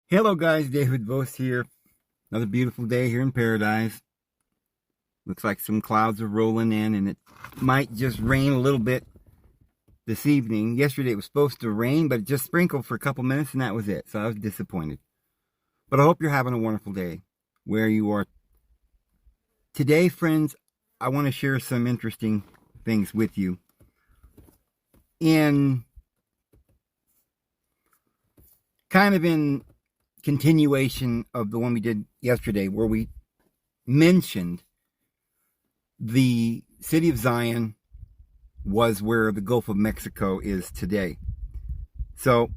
Hello guys, David Vose here. Another beautiful day here in paradise. Looks like some clouds are rolling in and it might just rain a little bit this evening. Yesterday it was supposed to rain, but it just sprinkled for a couple minutes and that was it. So I was disappointed. But I hope you're having a wonderful day where you are. Today, friends, I want to share some interesting things with you. In continuation of the one we did yesterday, where we mentioned the city of Zion was where the Gulf of Mexico is today. So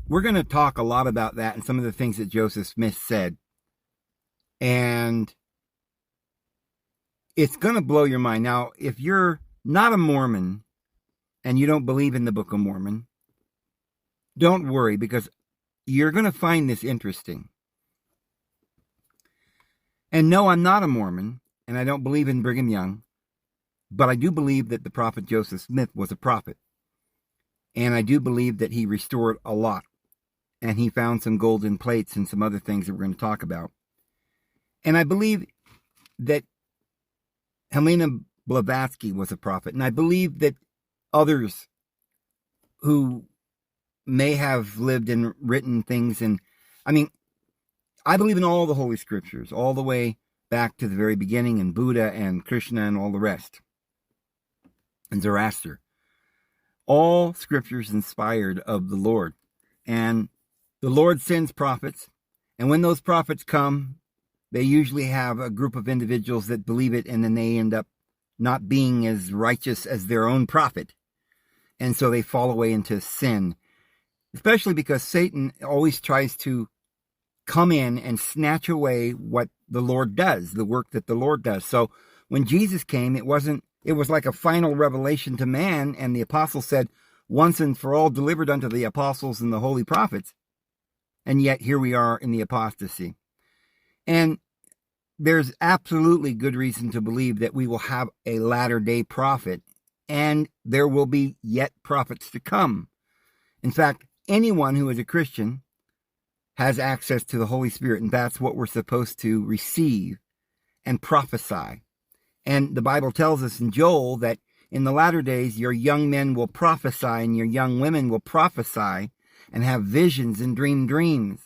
we're going to talk a lot about that and some of the things that Joseph Smith said. And it's going to blow your mind. Now, if you're not a Mormon and you don't believe in the Book of Mormon, don't worry, because you're going to find this interesting. And no, I'm not a Mormon, and I don't believe in Brigham Young, but I do believe that the prophet Joseph Smith was a prophet. And I do believe that he restored a lot. And he found some golden plates and some other things that we're going to talk about. And I believe that Helena Blavatsky was a prophet. And I believe that others who may have lived and written things. And I believe in all the Holy Scriptures, all the way back to the very beginning, and Buddha and Krishna and all the rest, and Zoroaster. All Scriptures inspired of the Lord. And the Lord sends prophets. And when those prophets come, they usually have a group of individuals that believe it, and then they end up not being as righteous as their own prophet. And so they fall away into sin. Especially because Satan always tries to come in and snatch away what the Lord does, the work that the Lord does. So when Jesus came, it was like a final revelation to man, and the apostles said, once and for all delivered unto the apostles and the holy prophets. And yet here we are in the apostasy. And there's absolutely good reason to believe that we will have a latter-day prophet, and there will be yet prophets to come. In fact, anyone who is a Christian has access to the Holy Spirit, and that's what we're supposed to receive and prophesy. And the Bible tells us in Joel that in the latter days, your young men will prophesy and your young women will prophesy and have visions and dream dreams.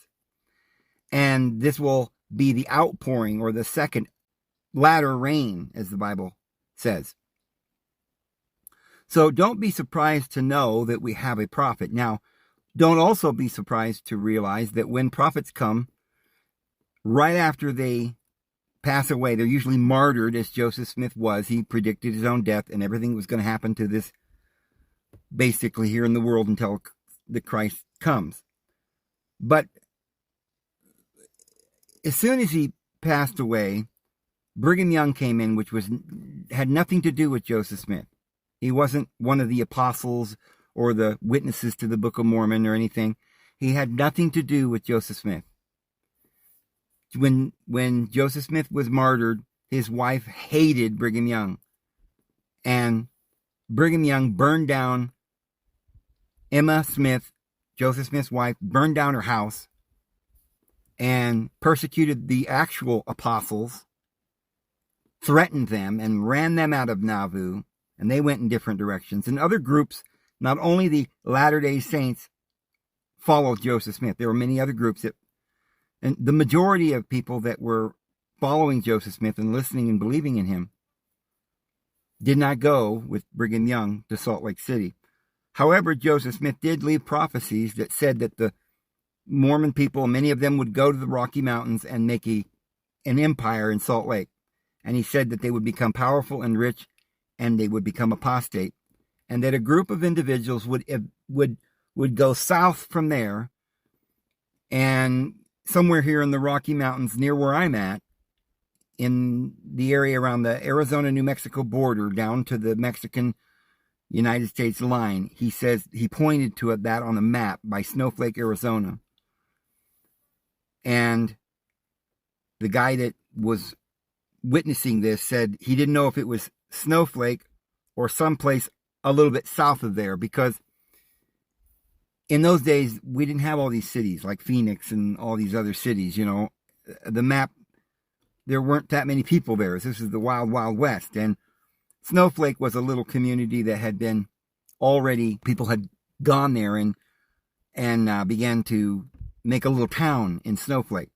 And this will be the outpouring, or the second latter rain, as the Bible says. So don't be surprised to know that we have a prophet. Now, don't also be surprised to realize that when prophets come, right after they pass away, they're usually martyred, as Joseph Smith was. He predicted his own death and everything was going to happen to this, basically here in the world, until the Christ comes. But as soon as he passed away, Brigham Young came in, which had nothing to do with Joseph Smith. He wasn't one of the apostles or the witnesses to the Book of Mormon or anything. He had nothing to do with Joseph Smith. When Joseph Smith was martyred, his wife hated Brigham Young. And Brigham Young burned down Emma Smith, Joseph Smith's wife, burned down her house and persecuted the actual apostles, threatened them, and ran them out of Nauvoo, and they went in different directions. And other groups, not only the Latter-day Saints, followed Joseph Smith. There were many other groups and the majority of people that were following Joseph Smith and listening and believing in him did not go with Brigham Young to Salt Lake City. However, Joseph Smith did leave prophecies that said that the Mormon people, many of them, would go to the Rocky Mountains and make an empire in Salt Lake. And he said that they would become powerful and rich, and they would become apostate. And that a group of individuals would go south from there, and somewhere here in the Rocky Mountains, near where I'm at, in the area around the Arizona-New Mexico border, down to the Mexican-United States line, he says he pointed to that on a map by Snowflake, Arizona. And the guy that was witnessing this said he didn't know if it was Snowflake or someplace a little bit south of there, because in those days, we didn't have all these cities like Phoenix and all these other cities, you know. The map, there weren't that many people there. This is the wild, wild west. And Snowflake was a little community that had been already, people had gone there and began to make a little town in Snowflake.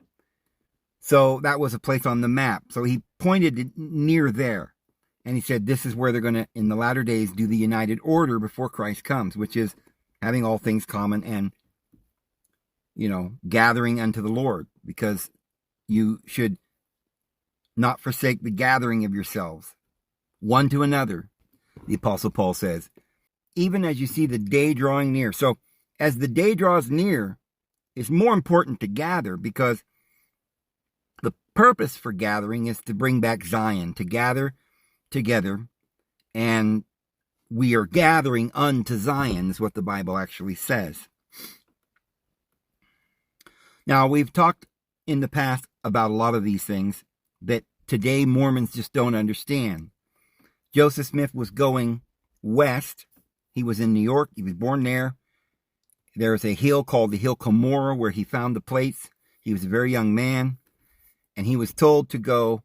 So that was a place on the map. So he pointed it near there. And he said, this is where they're going to, in the latter days, do the united order before Christ comes, which is having all things common and, you know, gathering unto the Lord, because you should not forsake the gathering of yourselves one to another, the Apostle Paul says, even as you see the day drawing near. So as the day draws near, it's more important to gather, because the purpose for gathering is to bring back Zion, to gather together, and we are gathering unto Zion, is what the Bible actually says. Now, we've talked in the past about a lot of these things that today Mormons just don't understand. Joseph Smith was going west. He was in New York. He was born there. There's a hill called the Hill Cumorah where he found the plates. He was a very young man, and he was told to go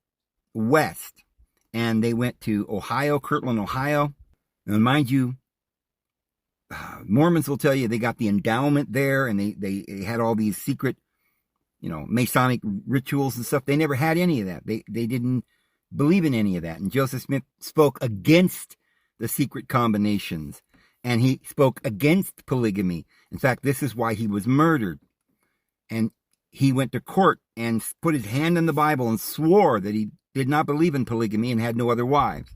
west. And they went to Ohio, Kirtland, Ohio. And mind you, Mormons will tell you they got the endowment there, and they had all these secret, you know, Masonic rituals and stuff. They never had any of that. They didn't believe in any of that. And Joseph Smith spoke against the secret combinations, and he spoke against polygamy. In fact, this is why he was murdered. And he went to court and put his hand on the Bible and swore that he did not believe in polygamy and had no other wives.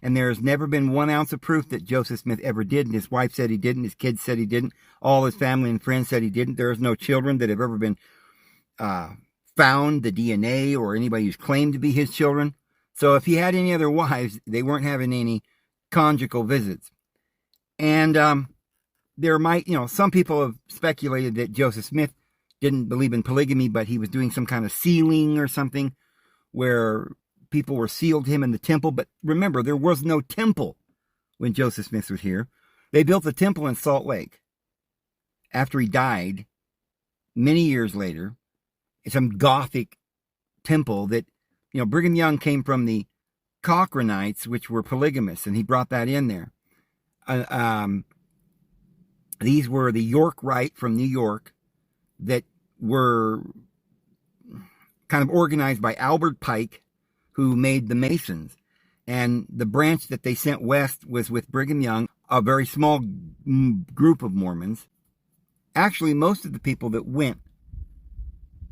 And there has never been 1 ounce of proof that Joseph Smith ever did. And his wife said he didn't. His kids said he didn't. All his family and friends said he didn't. There is no children that have ever been found, the DNA, or anybody who's claimed to be his children. So if he had any other wives, they weren't having any conjugal visits. And there might, you know, some people have speculated that Joseph Smith didn't believe in polygamy, but he was doing some kind of sealing or something where people were sealed him in the temple. But remember, there was no temple when Joseph Smith was here. They built a temple in Salt Lake after he died many years later. It's some Gothic temple that, you know, Brigham Young came from the Cochranites, which were polygamists, and he brought that in there. These were the York Rite from New York that were kind of organized by Albert Pike, who made the Masons. And the branch that they sent west was with Brigham Young, a very small group of Mormons. Actually, most of the people that went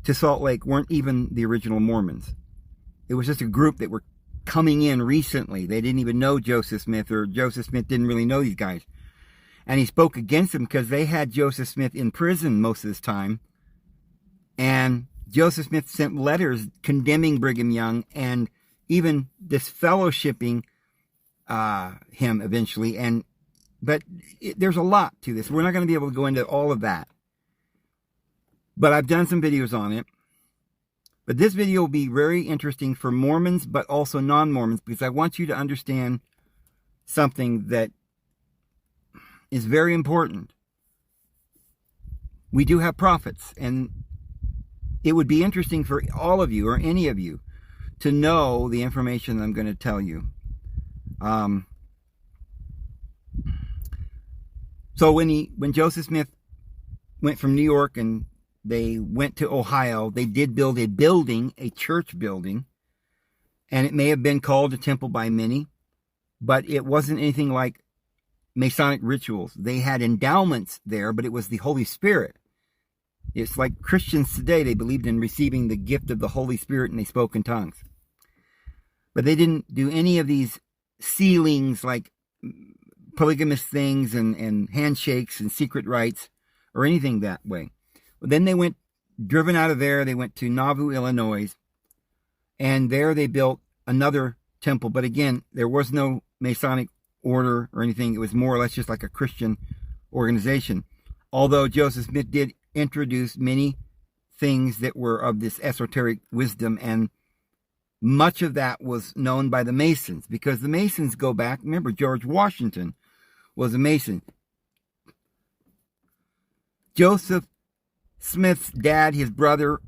to Salt Lake weren't even the original Mormons. It was just a group that were coming in recently. They didn't even know Joseph Smith, or Joseph Smith didn't really know these guys. And he spoke against them because they had Joseph Smith in prison most of this time. And Joseph Smith sent letters condemning Brigham Young and even disfellowshipping him eventually. But there's a lot to this. We're not going to be able to go into all of that. But I've done some videos on it. But this video will be very interesting for Mormons, but also non-Mormons, because I want you to understand something that is very important. We do have prophets, and it would be interesting for all of you, or any of you, to know the information I'm going to tell you. So when Joseph Smith went from New York and they went to Ohio, they did build a building, a church building, and it may have been called a temple by many, but it wasn't anything like Masonic rituals. They had endowments there, but it was the Holy Spirit. It's like Christians today. They believed in receiving the gift of the Holy Spirit, and they spoke in tongues. But they didn't do any of these sealings like polygamous things and handshakes and secret rites or anything that way. Then they went, driven out of there, they went to Nauvoo, Illinois, and there they built another temple. But again, there was no Masonic order or anything. It was more or less just like a Christian organization. Although Joseph Smith did introduce many things that were of this esoteric wisdom, and much of that was known by the Masons, because the Masons go back. Remember, George Washington was a Mason. Joseph Smith's dad, his brother,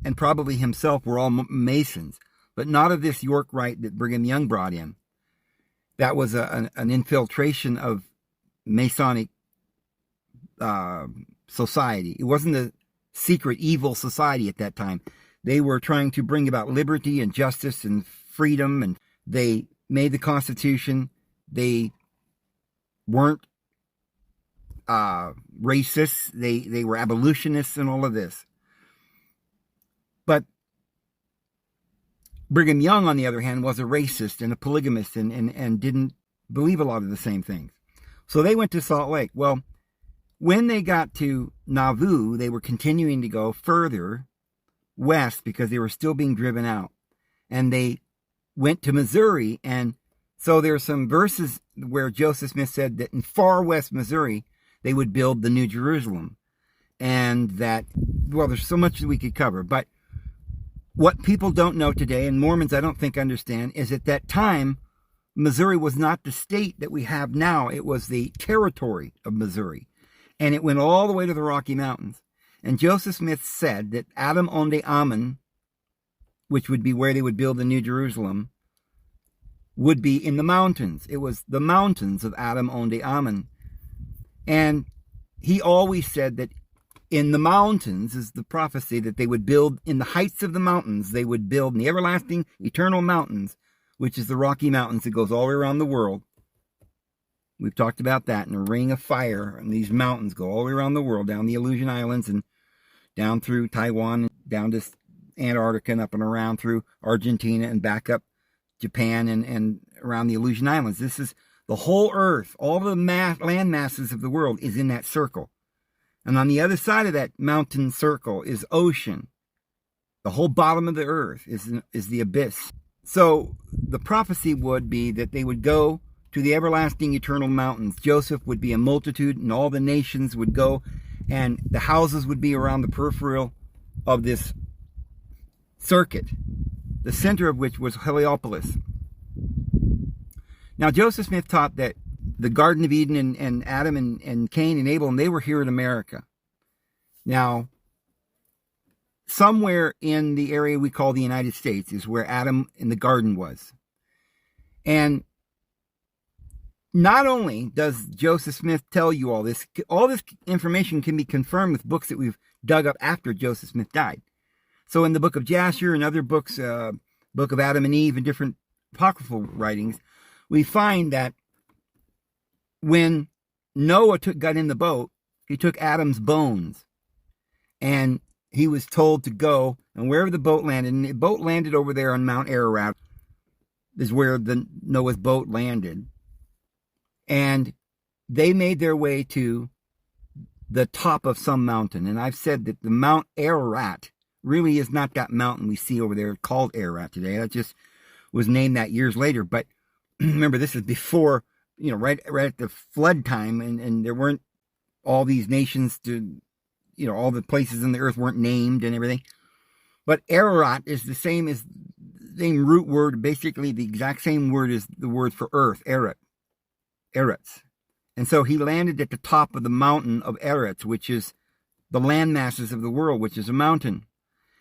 and probably himself were all Masons, but not of this York Rite that Brigham Young brought in. That was an infiltration of Masonic society. It wasn't a secret evil society at that time. They were trying to bring about liberty and justice and freedom, and they made the Constitution. They weren't racists. They were abolitionists and all of this. But Brigham Young, on the other hand, was a racist and a polygamist and didn't believe a lot of the same things. So they went to Salt Lake. Well, when they got to Nauvoo, they were continuing to go further west because they were still being driven out. And they went to Missouri. And so there are some verses where Joseph Smith said that in far west Missouri, they would build the New Jerusalem. And that, well, there's so much that we could cover. But what people don't know today, and Mormons I don't think understand, is at that time, Missouri was not the state that we have now. It was the territory of Missouri. And it went all the way to the Rocky Mountains. And Joseph Smith said that Adam onde Ammon, which would be where they would build the New Jerusalem, would be in the mountains. It was the mountains of Adam onde Ammon. And he always said that in the mountains is the prophecy that they would build in the heights of the mountains. They would build in the everlasting, eternal mountains, which is the Rocky Mountains that goes all the way around the world. We've talked about that, in a ring of fire, and these mountains go all the way around the world, down the Aleutian Islands and down through Taiwan, down to Antarctica and up and around through Argentina and back up Japan and around the Aleutian Islands. This is the whole earth. All the land masses of the world is in that circle. And on the other side of that mountain circle is ocean. The whole bottom of the earth is the abyss. So the prophecy would be that they would go to the everlasting eternal mountains. Joseph would be a multitude, and all the nations would go, and the houses would be around the peripheral of this circuit, the center of which was Heliopolis. Now, Joseph Smith taught that the Garden of Eden and Adam and Cain and Abel, and they were here in America. Now, somewhere in the area we call the United States is where Adam in the garden was. And not only does Joseph Smith tell you all this information can be confirmed with books that we've dug up after Joseph Smith died. So in the book of Jasher and other books, book of Adam and Eve and different apocryphal writings, we find that when Noah got in the boat, he took Adam's bones, and he was told to go, and wherever the boat landed, and the boat landed over there on Mount Ararat, is where Noah's boat landed. And they made their way to the top of some mountain. And I've said that the Mount Ararat really is not that mountain we see over there called Ararat today. That just was named that years later. But remember, this is before, right at the flood time, and there weren't all these nations to, all the places in the earth weren't named and everything. But Ararat is the same root word, basically the exact same word as the word for earth, Eretz. And so he landed at the top of the mountain of Eretz, which is the land masses of the world, which is a mountain.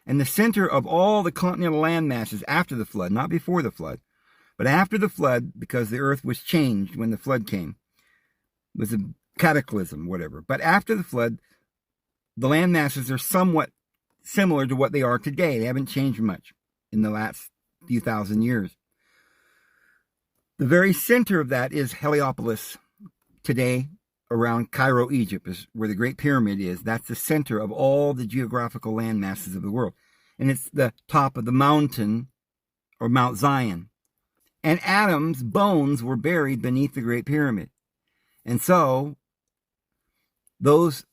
And the center of all the continental land masses after the flood, not before the flood, but after the flood, because the earth was changed when the flood came. It was a cataclysm, whatever. But after the flood, the land masses are somewhat similar to what they are today. They haven't changed much in the last few thousand years. The very center of that is Heliopolis today, around Cairo, Egypt, is where the Great Pyramid is. That's the center of all the geographical land masses of the world. And it's the top of the mountain, or Mount Zion. And Adam's bones were buried beneath the Great Pyramid. And so, those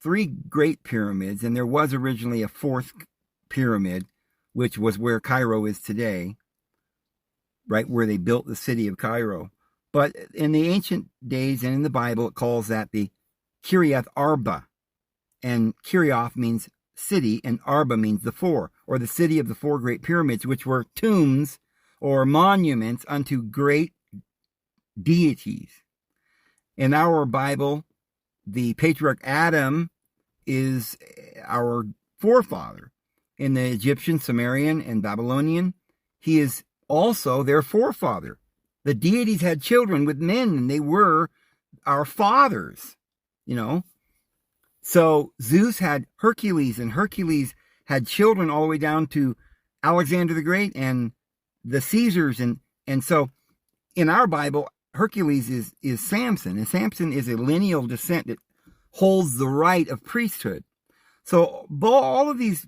three great pyramids, and there was originally a fourth pyramid, which was where Cairo is today, right where they built the city of Cairo. But in the ancient days and in the Bible, it calls that the Kiriath Arba. And Kirioth means city, and Arba means the four, or the city of the four great pyramids, which were tombs or monuments unto great deities. In our Bible, the patriarch Adam is our forefather. In the Egyptian, Sumerian, and Babylonian, he is also their forefather. The deities had children with men, and they were our fathers, you know. So Zeus had Hercules, and Hercules had children all the way down to Alexander the Great and the Caesars. And so in our Bible, Hercules is Samson, and Samson is a lineal descent that holds the right of priesthood. So all of these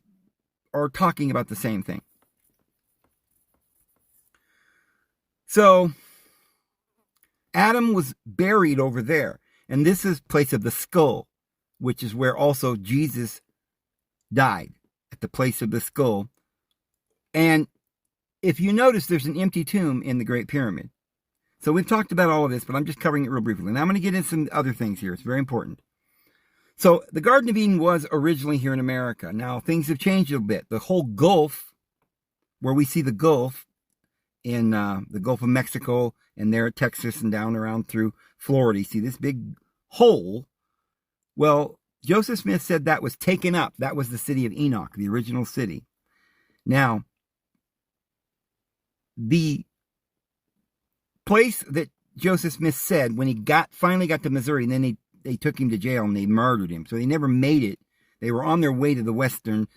are talking about the same thing. So Adam was buried over there, and this is place of the skull, which is where also Jesus died, at the place of the skull. And if you notice, there's an empty tomb in the Great Pyramid. So we've talked about all of this, but I'm just covering it real briefly. Now I'm going to get into some other things here. It's very important. So the Garden of Eden was originally here in America. Now things have changed a little bit. The whole Gulf, where we see the Gulf in the Gulf of Mexico and there at Texas and down around through Florida, you see this big hole. Well, Joseph Smith said that was taken up. That was the city of Enoch, the original city. Now, the place that Joseph Smith said when he finally got to Missouri, and then they took him to jail and they murdered him. So they never made it. They were on their way to the western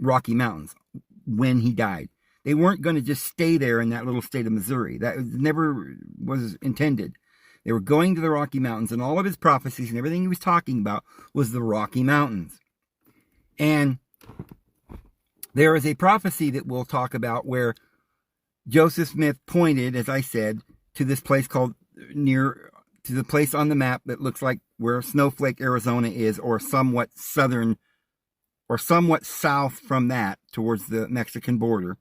Rocky Mountains when he died. They weren't going to just stay there in that little state of Missouri. That never was intended. They were going to the Rocky Mountains, and all of his prophecies and everything he was talking about was the Rocky Mountains. And there is a prophecy that we'll talk about where Joseph Smith pointed, as I said, to this place called to the place on the map that looks like where Snowflake, Arizona is, or somewhat southern, or somewhat south from that towards the Mexican border.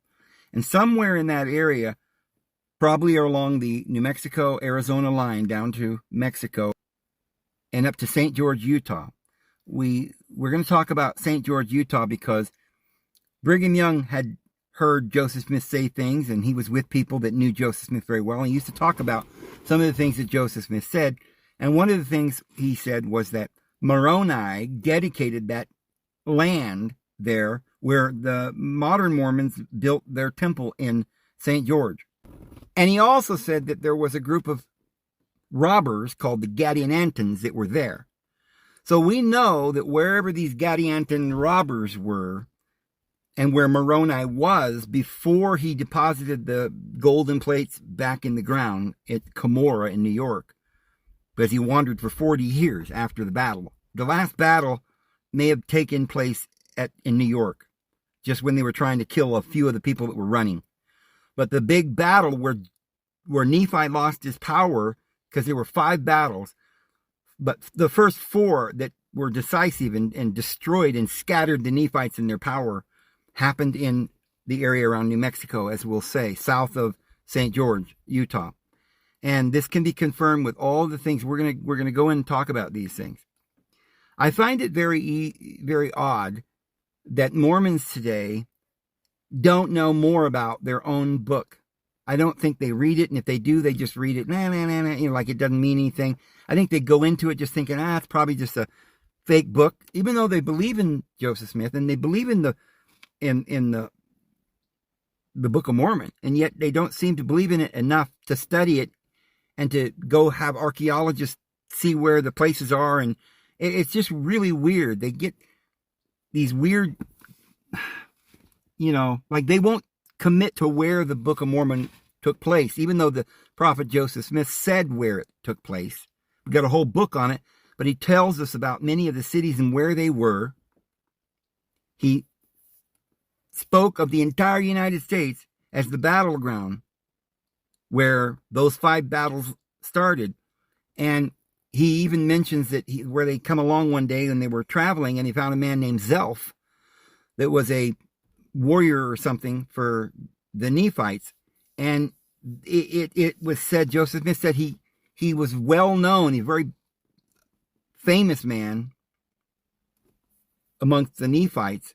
And somewhere in that area, probably along the New Mexico-Arizona line down to Mexico and up to St. George, Utah. We're going to talk about St. George, Utah, because Brigham Young had heard Joseph Smith say things, and he was with people that knew Joseph Smith very well, and he used to talk about some of the things that Joseph Smith said. And one of the things he said was that Moroni dedicated that land there where the modern Mormons built their temple in St. George. And he also said that there was a group of robbers called the Gadianton that were there. So we know that wherever these Gadianton robbers were, and where Moroni was before he deposited the golden plates back in the ground at Cumorah in New York, because he wandered for 40 years after the battle. The last battle may have taken place in New York, just when they were trying to kill a few of the people that were running. But the big battle where Nephi lost his power, because there were 5 battles, but the first 4 that were decisive and destroyed and scattered the Nephites in their power happened in the area around New Mexico, as we'll say, south of St. George, Utah. And this can be confirmed with all the things. We're going to go in and talk about these things. I find it very odd that Mormons today don't know more about their own book. I don't think they read it, and if they do, they just read it, like it doesn't mean anything. I think they go into it just thinking, it's probably just a fake book, even though they believe in Joseph Smith and they believe in the Book of Mormon, and yet they don't seem to believe in it enough to study it and to go have archaeologists see where the places are. And it's just really weird. They get these weird, like they won't commit to where the Book of Mormon took place, even though the prophet Joseph Smith said where it took place. We got a whole book on it, but he tells us about many of the cities and where they were. He spoke of the entire United States as the battleground where those 5 battles started. And he even mentions that where they come along one day when they were traveling, and he found a man named Zelph that was a warrior or something for the Nephites. And it was said, Joseph Smith said he was well known, a very famous man amongst the Nephites,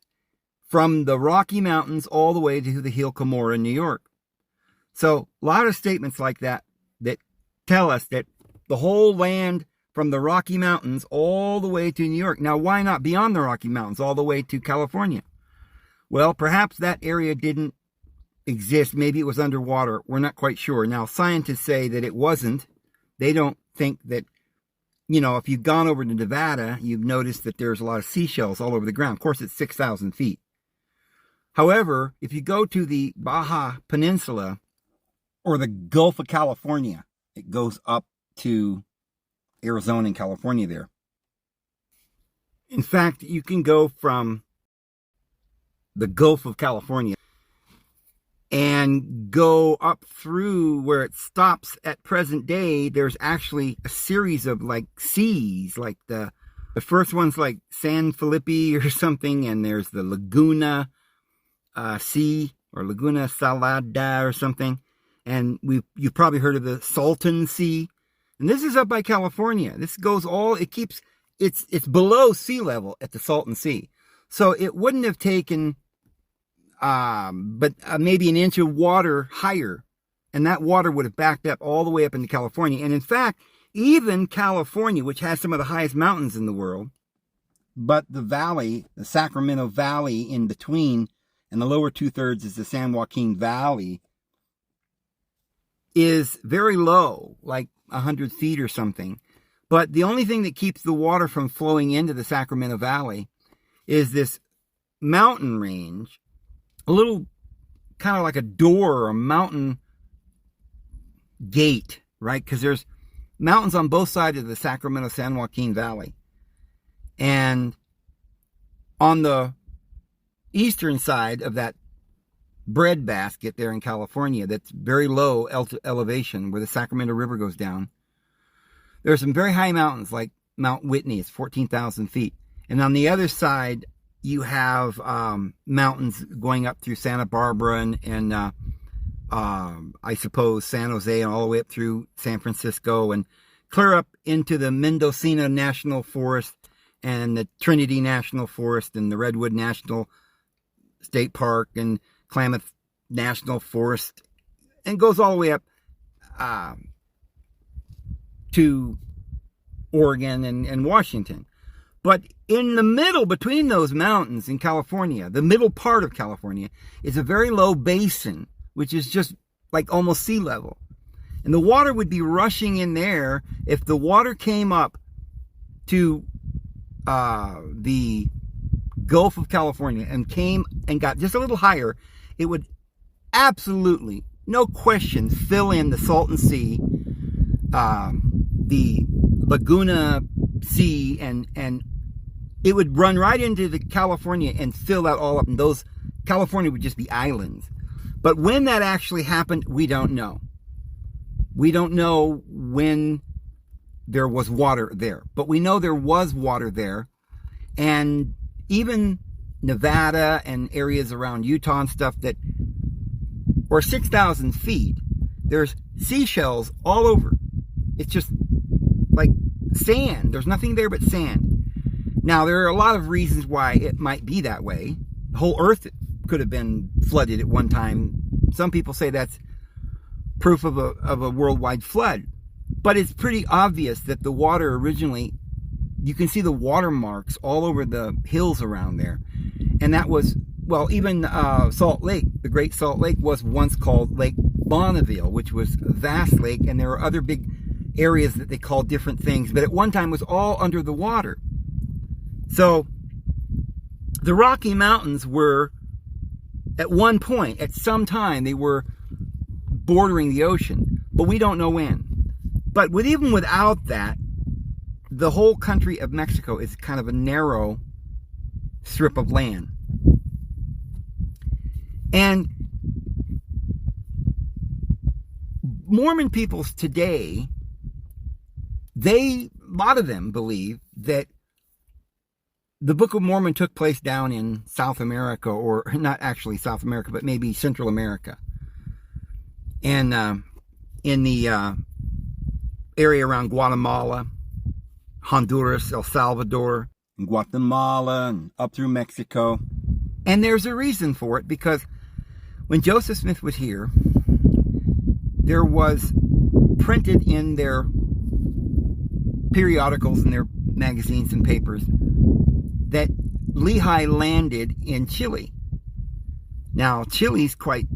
from the Rocky Mountains all the way to the Hill Cumorah in New York. So a lot of statements like that tell us that the whole land from the Rocky Mountains all the way to New York. Now, why not beyond the Rocky Mountains all the way to California? Well, perhaps that area didn't exist. Maybe it was underwater. We're not quite sure. Now, scientists say that it wasn't. They don't think that, if you've gone over to Nevada, you've noticed that there's a lot of seashells all over the ground. Of course, it's 6,000 feet. However, if you go to the Baja Peninsula or the Gulf of California, it goes up to Arizona and California there. In fact, you can go from the Gulf of California and go up through where it stops at present day. There's actually a series of seas, like the first one's like San Felipe or something, and there's the Laguna Sea or Laguna Salada or something, and you've probably heard of the Salton Sea, and this is up by California. This goes it's below sea level at the Salton Sea, so it wouldn't have taken maybe an inch of water higher, and that water would have backed up all the way up into California. And in fact, even California, which has some of the highest mountains in the world, but the valley, the Sacramento Valley in between, and the lower 2/3 is the San Joaquin Valley, is very low, like 100 feet or something. But the only thing that keeps the water from flowing into the Sacramento Valley is this mountain range, a little kind of like a door or a mountain gate, right? Because there's mountains on both sides of the Sacramento San Joaquin Valley. And on the eastern side of that breadbasket there in California, that's very low elevation where the Sacramento River goes down, there's some very high mountains like Mount Whitney. It's 14,000 feet. And on the other side, you have mountains going up through Santa Barbara and I suppose San Jose, and all the way up through San Francisco, and clear up into the Mendocino National Forest and the Trinity National Forest and the Redwood National State Park and Klamath National Forest, and goes all the way up to Oregon and Washington. But in the middle, between those mountains in California, the middle part of California, is a very low basin, which is just like almost sea level. And the water would be rushing in there. If the water came up to the Gulf of California and came and got just a little higher, it would absolutely, no question, fill in the Salton Sea, the Laguna Sea, and it would run right into the California and fill that all up, and those California would just be islands. But when that actually happened, we don't know. We don't know when there was water there, but we know there was water there. And even Nevada and areas around Utah and stuff that are 6,000 feet, there's seashells all over. It's just like sand. There's nothing there but sand. Now, there are a lot of reasons why it might be that way. The whole earth could have been flooded at one time. Some people say that's proof of a worldwide flood. But it's pretty obvious that the water originally, you can see the watermarks all over the hills around there. And that was, well, even Salt Lake, the Great Salt Lake, was once called Lake Bonneville, which was a vast lake. And there were other big areas that they called different things. But at one time it was all under the water. So the Rocky Mountains were, at one point, at some time, they were bordering the ocean, but we don't know when. But even without that, the whole country of Mexico is kind of a narrow strip of land. And Mormon peoples today, a lot of them believe that the Book of Mormon took place down in South America, or not actually South America, but maybe Central America. And in the area around Guatemala, Honduras, El Salvador, and Guatemala, and up through Mexico. And there's a reason for it, because when Joseph Smith was here, there was printed in their periodicals in their magazines and papers that Lehi landed in Chile. Now, Chile's quite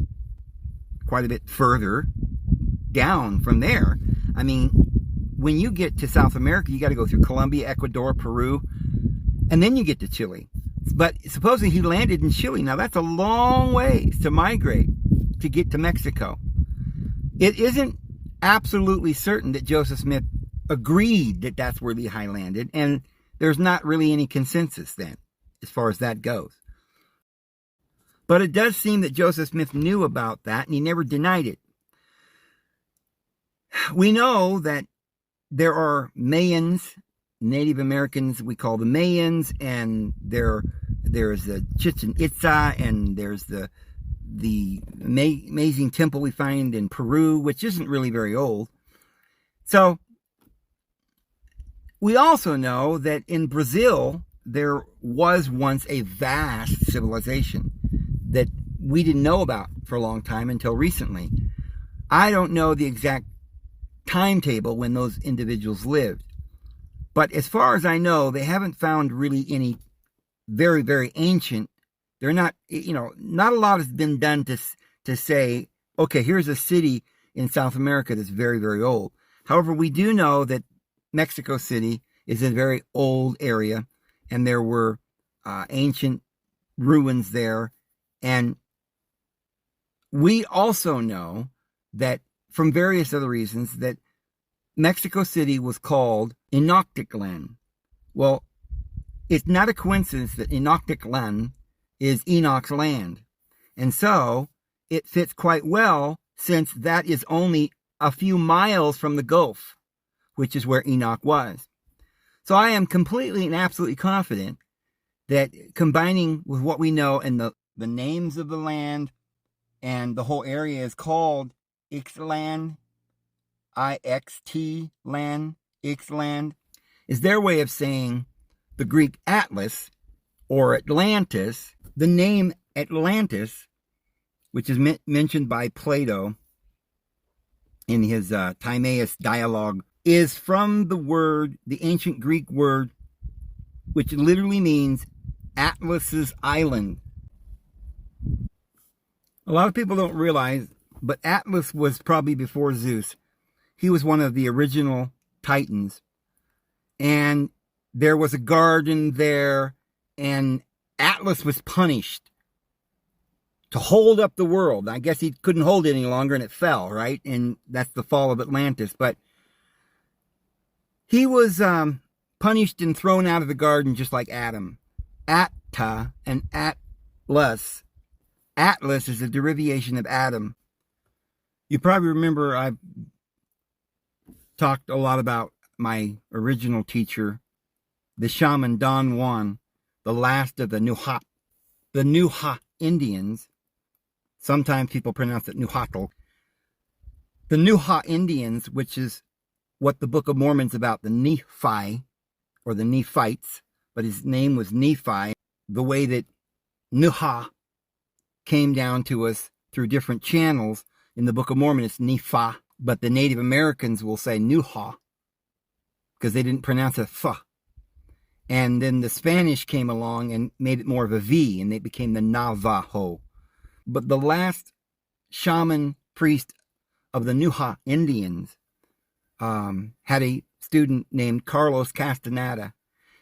a bit further down from there. I mean, when you get to South America, you got to go through Colombia, Ecuador, Peru, and then you get to Chile. But supposedly he landed in Chile. Now, that's a long ways to migrate to get to Mexico. It isn't absolutely certain that Joseph Smith agreed that that's where Lehi landed, and there's not really any consensus then as far as that goes. But it does seem that Joseph Smith knew about that, and he never denied it. We know that there are Mayans, Native Americans, we call them Mayans, and there's the Chichen Itza, and there's the amazing temple we find in Peru, which isn't really very old. So, we also know that in Brazil, there was once a vast civilization that we didn't know about for a long time until recently. I don't know the exact timetable when those individuals lived. But as far as I know, they haven't found really any very, very ancient. They're not, not a lot has been done to say, okay, here's a city in South America that's very, very old. However, we do know that Mexico City is a very old area, and there were ancient ruins there. And we also know that from various other reasons that Mexico City was called Enochticlan. Well, it's not a coincidence that Enochticlan is Enoch's land. And so it fits quite well, since that is only a few miles from the Gulf, which is where Enoch was. So I am completely and absolutely confident that combining with what we know and the names of the land, and the whole area is called Ixtlan, I-X-T land, Ixtlan, is their way of saying the Greek Atlas or Atlantis. The name Atlantis, which is mentioned by Plato in his Timaeus dialogue, is from the ancient Greek word, which literally means Atlas's island. A lot of people don't realize, but Atlas was probably before Zeus. He was one of the original Titans. And there was a garden there, and Atlas was punished to hold up the world. I guess he couldn't hold it any longer, and it fell, right? And that's the fall of Atlantis. But he was punished and thrown out of the garden just like Adam. Atta and Atlas. Atlas is a derivation of Adam. You probably remember I've talked a lot about my original teacher, the shaman Don Juan, the last of the Nuha. The Nuha Indians, sometimes people pronounce it Nuhatl. The Nuha Indians, which is what the Book of Mormon's about, the Nephi, or the Nephites, but his name was Nephi. The way that Nuha came down to us through different channels. In the Book of Mormon, it's Nephi, but the Native Americans will say Nuha, because they didn't pronounce it F. And then the Spanish came along and made it more of a V, and they became the Navajo. But the last shaman priest of the Nuha Indians had a student named Carlos Castaneda.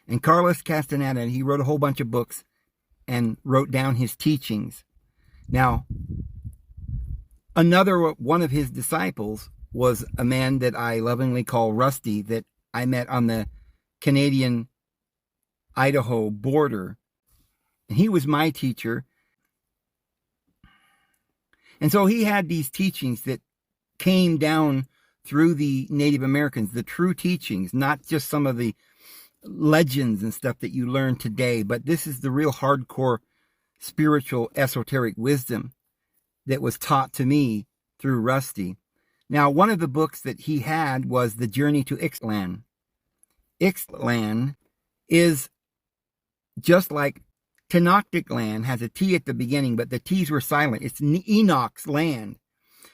And Carlos Castaneda, he wrote a whole bunch of books and wrote down his teachings. Now, another one of his disciples was a man that I lovingly call Rusty, that I met on the Canadian-Idaho border. And he was my teacher. And so he had these teachings that came down through the Native Americans, the true teachings, not just some of the legends and stuff that you learn today, but this is the real hardcore spiritual esoteric wisdom that was taught to me through Rusty. Now, one of the books that he had was The Journey to Ixtlan. Ixtlan is just like Tenochtitlan, has a T at the beginning, but the T's were silent. It's Enoch's land.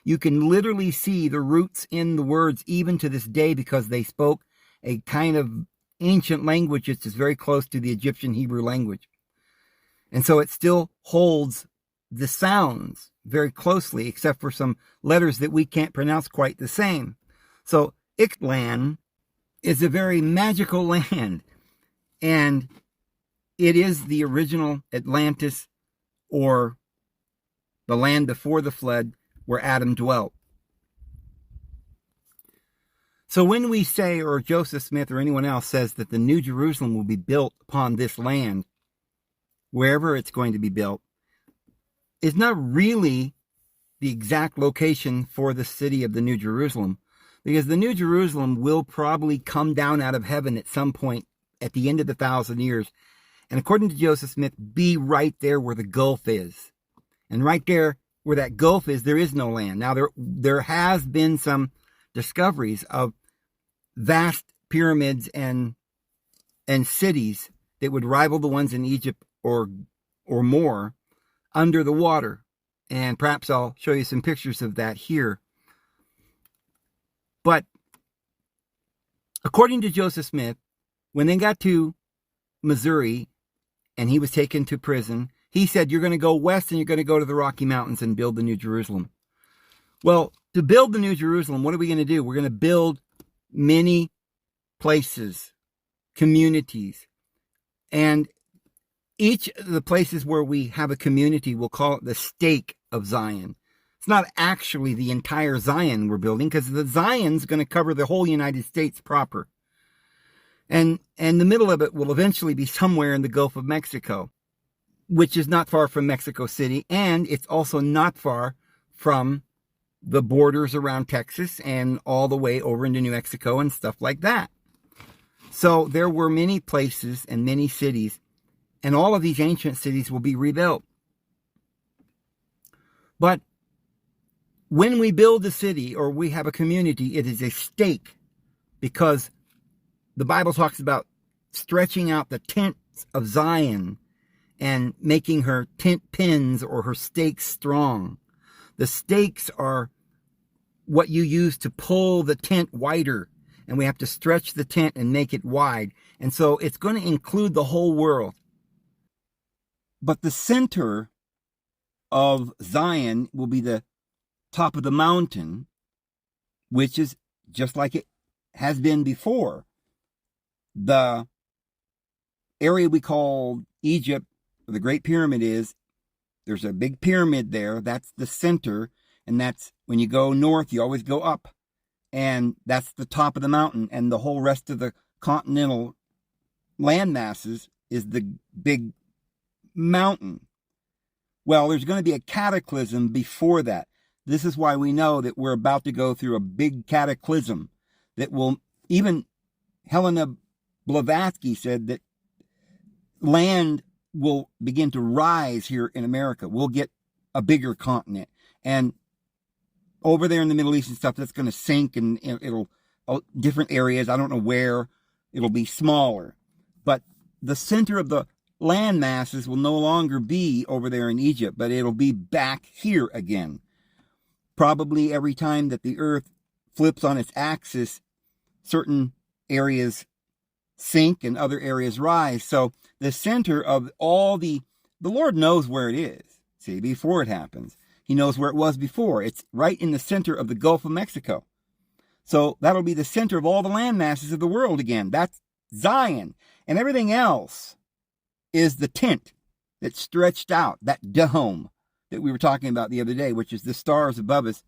You can literally see the roots in the words even to this day, because they spoke a kind of ancient language that's very close to the Egyptian Hebrew language. And so it still holds the sounds very closely, except for some letters that we can't pronounce quite the same. So Ixtlan is a very magical land, and it is the original Atlantis, or the land before the flood where Adam dwelt. So when we say, or Joseph Smith or anyone else says, that the New Jerusalem will be built upon this land, wherever it's going to be built, it's not really the exact location for the city of the New Jerusalem, because the New Jerusalem will probably come down out of heaven at some point at the end of the 1,000 years, and according to Joseph Smith, be right there where the Gulf is. And right there where that Gulf is, there is no land. Now, there has been some discoveries of vast pyramids and cities that would rival the ones in Egypt or more under the water. And perhaps I'll show you some pictures of that here. But according to Joseph Smith, when they got to Missouri and he was taken to prison, he said, you're going to go west and you're going to go to the Rocky Mountains and build the New Jerusalem. Well, to build the New Jerusalem, what are we going to do? We're going to build many places, communities, and each of the places where we have a community, we'll call it the stake of Zion. It's not actually the entire Zion we're building, because the Zion's going to cover the whole United States proper. And the middle of it will eventually be somewhere in the Gulf of Mexico, which is not far from Mexico City, and it's also not far from the borders around Texas and all the way over into New Mexico and stuff like that. So there were many places and many cities, and all of these ancient cities will be rebuilt. But when we build a city or we have a community, it is a stake, because the Bible talks about stretching out the tents of Zion and making her tent pins or her stakes strong. The stakes are what you use to pull the tent wider, and we have to stretch the tent and make it wide. And so it's going to include the whole world. But the center of Zion will be the top of the mountain, which is just like it has been before. The area we call Egypt, where the Great Pyramid is, there's a big pyramid there. That's the center. And that's when you go north, you always go up. And that's the top of the mountain. And the whole rest of the continental land masses is the big mountain. Well, there's going to be a cataclysm before that. This is why we know that we're about to go through a big cataclysm that will, even Helena Blavatsky said that land will begin to rise here in America. We'll get a bigger continent. And over there in the Middle East and stuff, that's going to sink, and it'll, different areas, I don't know where, it'll be smaller. But the center of the land masses will no longer be over there in Egypt, but it'll be back here again. Probably every time that the earth flips on its axis, certain areas sink and other areas rise. So the center of all the Lord knows where it is. See, before it happens. He knows where it was before. It's right in the center of the Gulf of Mexico. So that'll be the center of all the land masses of the world again. That's Zion. And everything else is the tent that's stretched out, that dome that we were talking about the other day, which is the stars above us.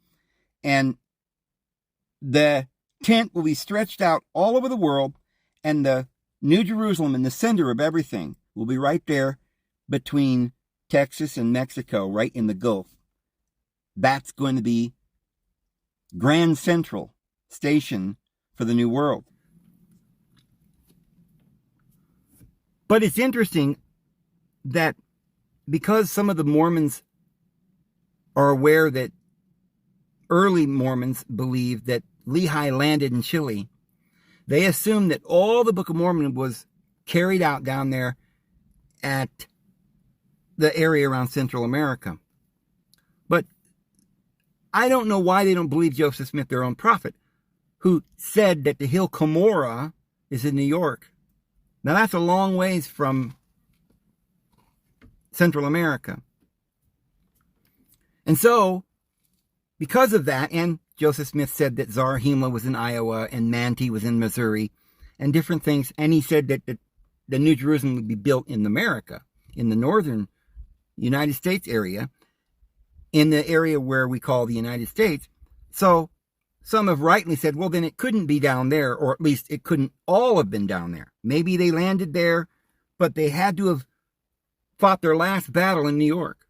And the tent will be stretched out all over the world, and the New Jerusalem in the center of everything will be right there between Texas and Mexico, right in the Gulf. That's going to be Grand Central Station for the New World. But it's interesting that because some of the Mormons are aware that early Mormons believed that Lehi landed in Chile, they assume that all the Book of Mormon was carried out down there at the area around Central America. But I don't know why they don't believe Joseph Smith, their own prophet, who said that the hill Cumorah is in New York. Now that's a long ways from Central America. And so, because of that, and Joseph Smith said that Zarahemla was in Iowa and Manti was in Missouri and different things. And he said that the New Jerusalem would be built in America, in the northern United States area, in the area where we call the United States. So some have rightly said, well, then it couldn't be down there, or at least it couldn't all have been down there. Maybe they landed there, but they had to have fought their last battle in New York.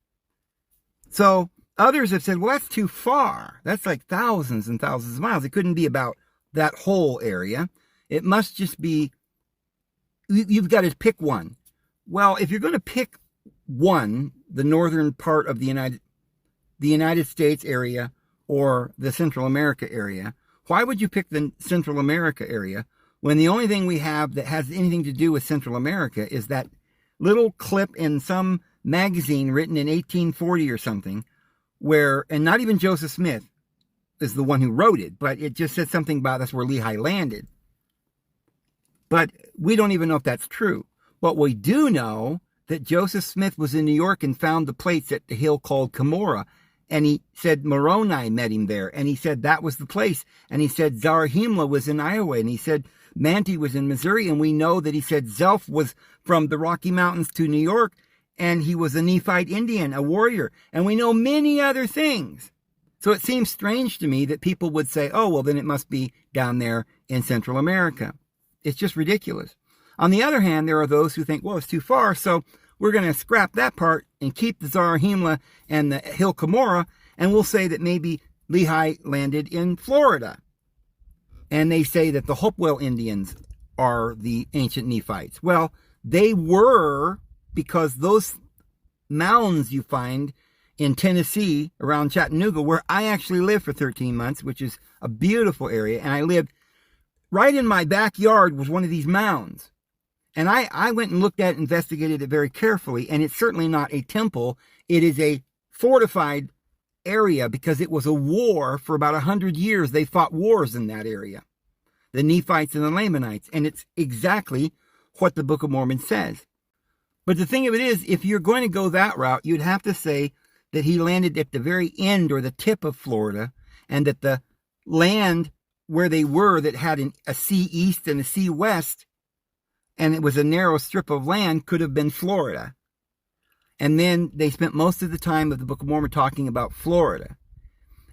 So others have said, well, that's too far. That's like thousands and thousands of miles. It couldn't be about that whole area. It must just be, you've got to pick one. Well, if you're going to pick one, the northern part of the United States area or the Central America area, why would you pick the Central America area when the only thing we have that has anything to do with Central America is that little clip in some magazine written in 1840 or something, where, and not even Joseph Smith is the one who wrote it, but it just said something about that's where Lehi landed. But we don't even know if that's true. But we do know that Joseph Smith was in New York and found the plates at the hill called Cumorah. And he said Moroni met him there. And he said that was the place. And he said Zarahemla was in Iowa. And he said Manti was in Missouri. And we know that he said Zelph was from the Rocky Mountains to New York. And he was a Nephite Indian, a warrior. And we know many other things. So it seems strange to me that people would say, oh, well, then it must be down there in Central America. It's just ridiculous. On the other hand, there are those who think, well, it's too far, so we're going to scrap that part and keep the Zarahemla and the Hill Cumorah, and we'll say that maybe Lehi landed in Florida. And they say that the Hopewell Indians are the ancient Nephites. Well, they were, because those mounds you find in Tennessee around Chattanooga, where I actually lived for 13 months, which is a beautiful area, and I lived right in my backyard was one of these mounds. And I went and looked at it, investigated it very carefully, and it's certainly not a temple. It is a fortified area because it was a war for about 100 years. They fought wars in that area, the Nephites and the Lamanites, and it's exactly what the Book of Mormon says. But the thing of it is, if you're going to go that route, you'd have to say that he landed at the very end or the tip of Florida, and that the land where they were that had a sea east and a sea west, and it was a narrow strip of land, could have been Florida. And then they spent most of the time of the Book of Mormon talking about Florida.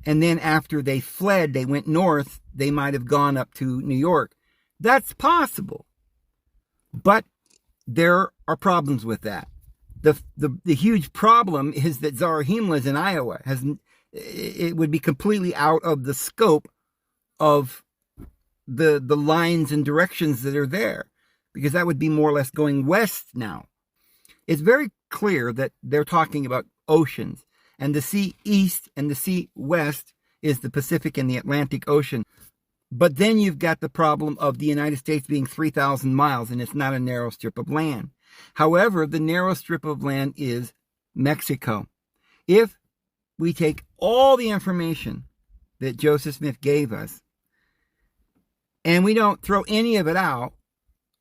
And then after they fled, they went north, they might have gone up to New York. That's possible. But there are problems with that. The huge problem is that Zarahemla is in Iowa. It would be completely out of the scope of the lines and directions that are there, because that would be more or less going west now. It's very clear that they're talking about oceans, and the sea east and the sea west is the Pacific and the Atlantic Ocean. But then you've got the problem of the United States being 3,000 miles, and it's not a narrow strip of land. However, the narrow strip of land is Mexico. If we take all the information that Joseph Smith gave us, and we don't throw any of it out,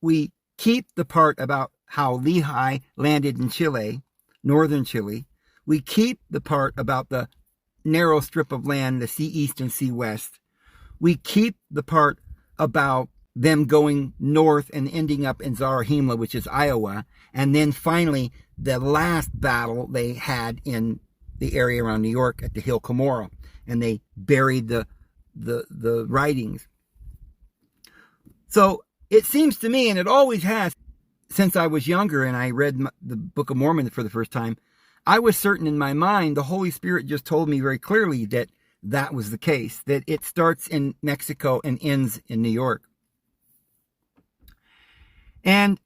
we keep the part about how Lehi landed in Chile, northern Chile. We keep the part about the narrow strip of land, the sea east and sea west. We keep the part about them going north and ending up in Zarahemla, which is Iowa. And then finally, the last battle they had in the area around New York at the Hill Cumorah. And they buried the writings. So it seems to me, and it always has, since I was younger and I read the Book of Mormon for the first time, I was certain in my mind, the Holy Spirit just told me very clearly that that was the case, that it starts in Mexico and ends in New York. And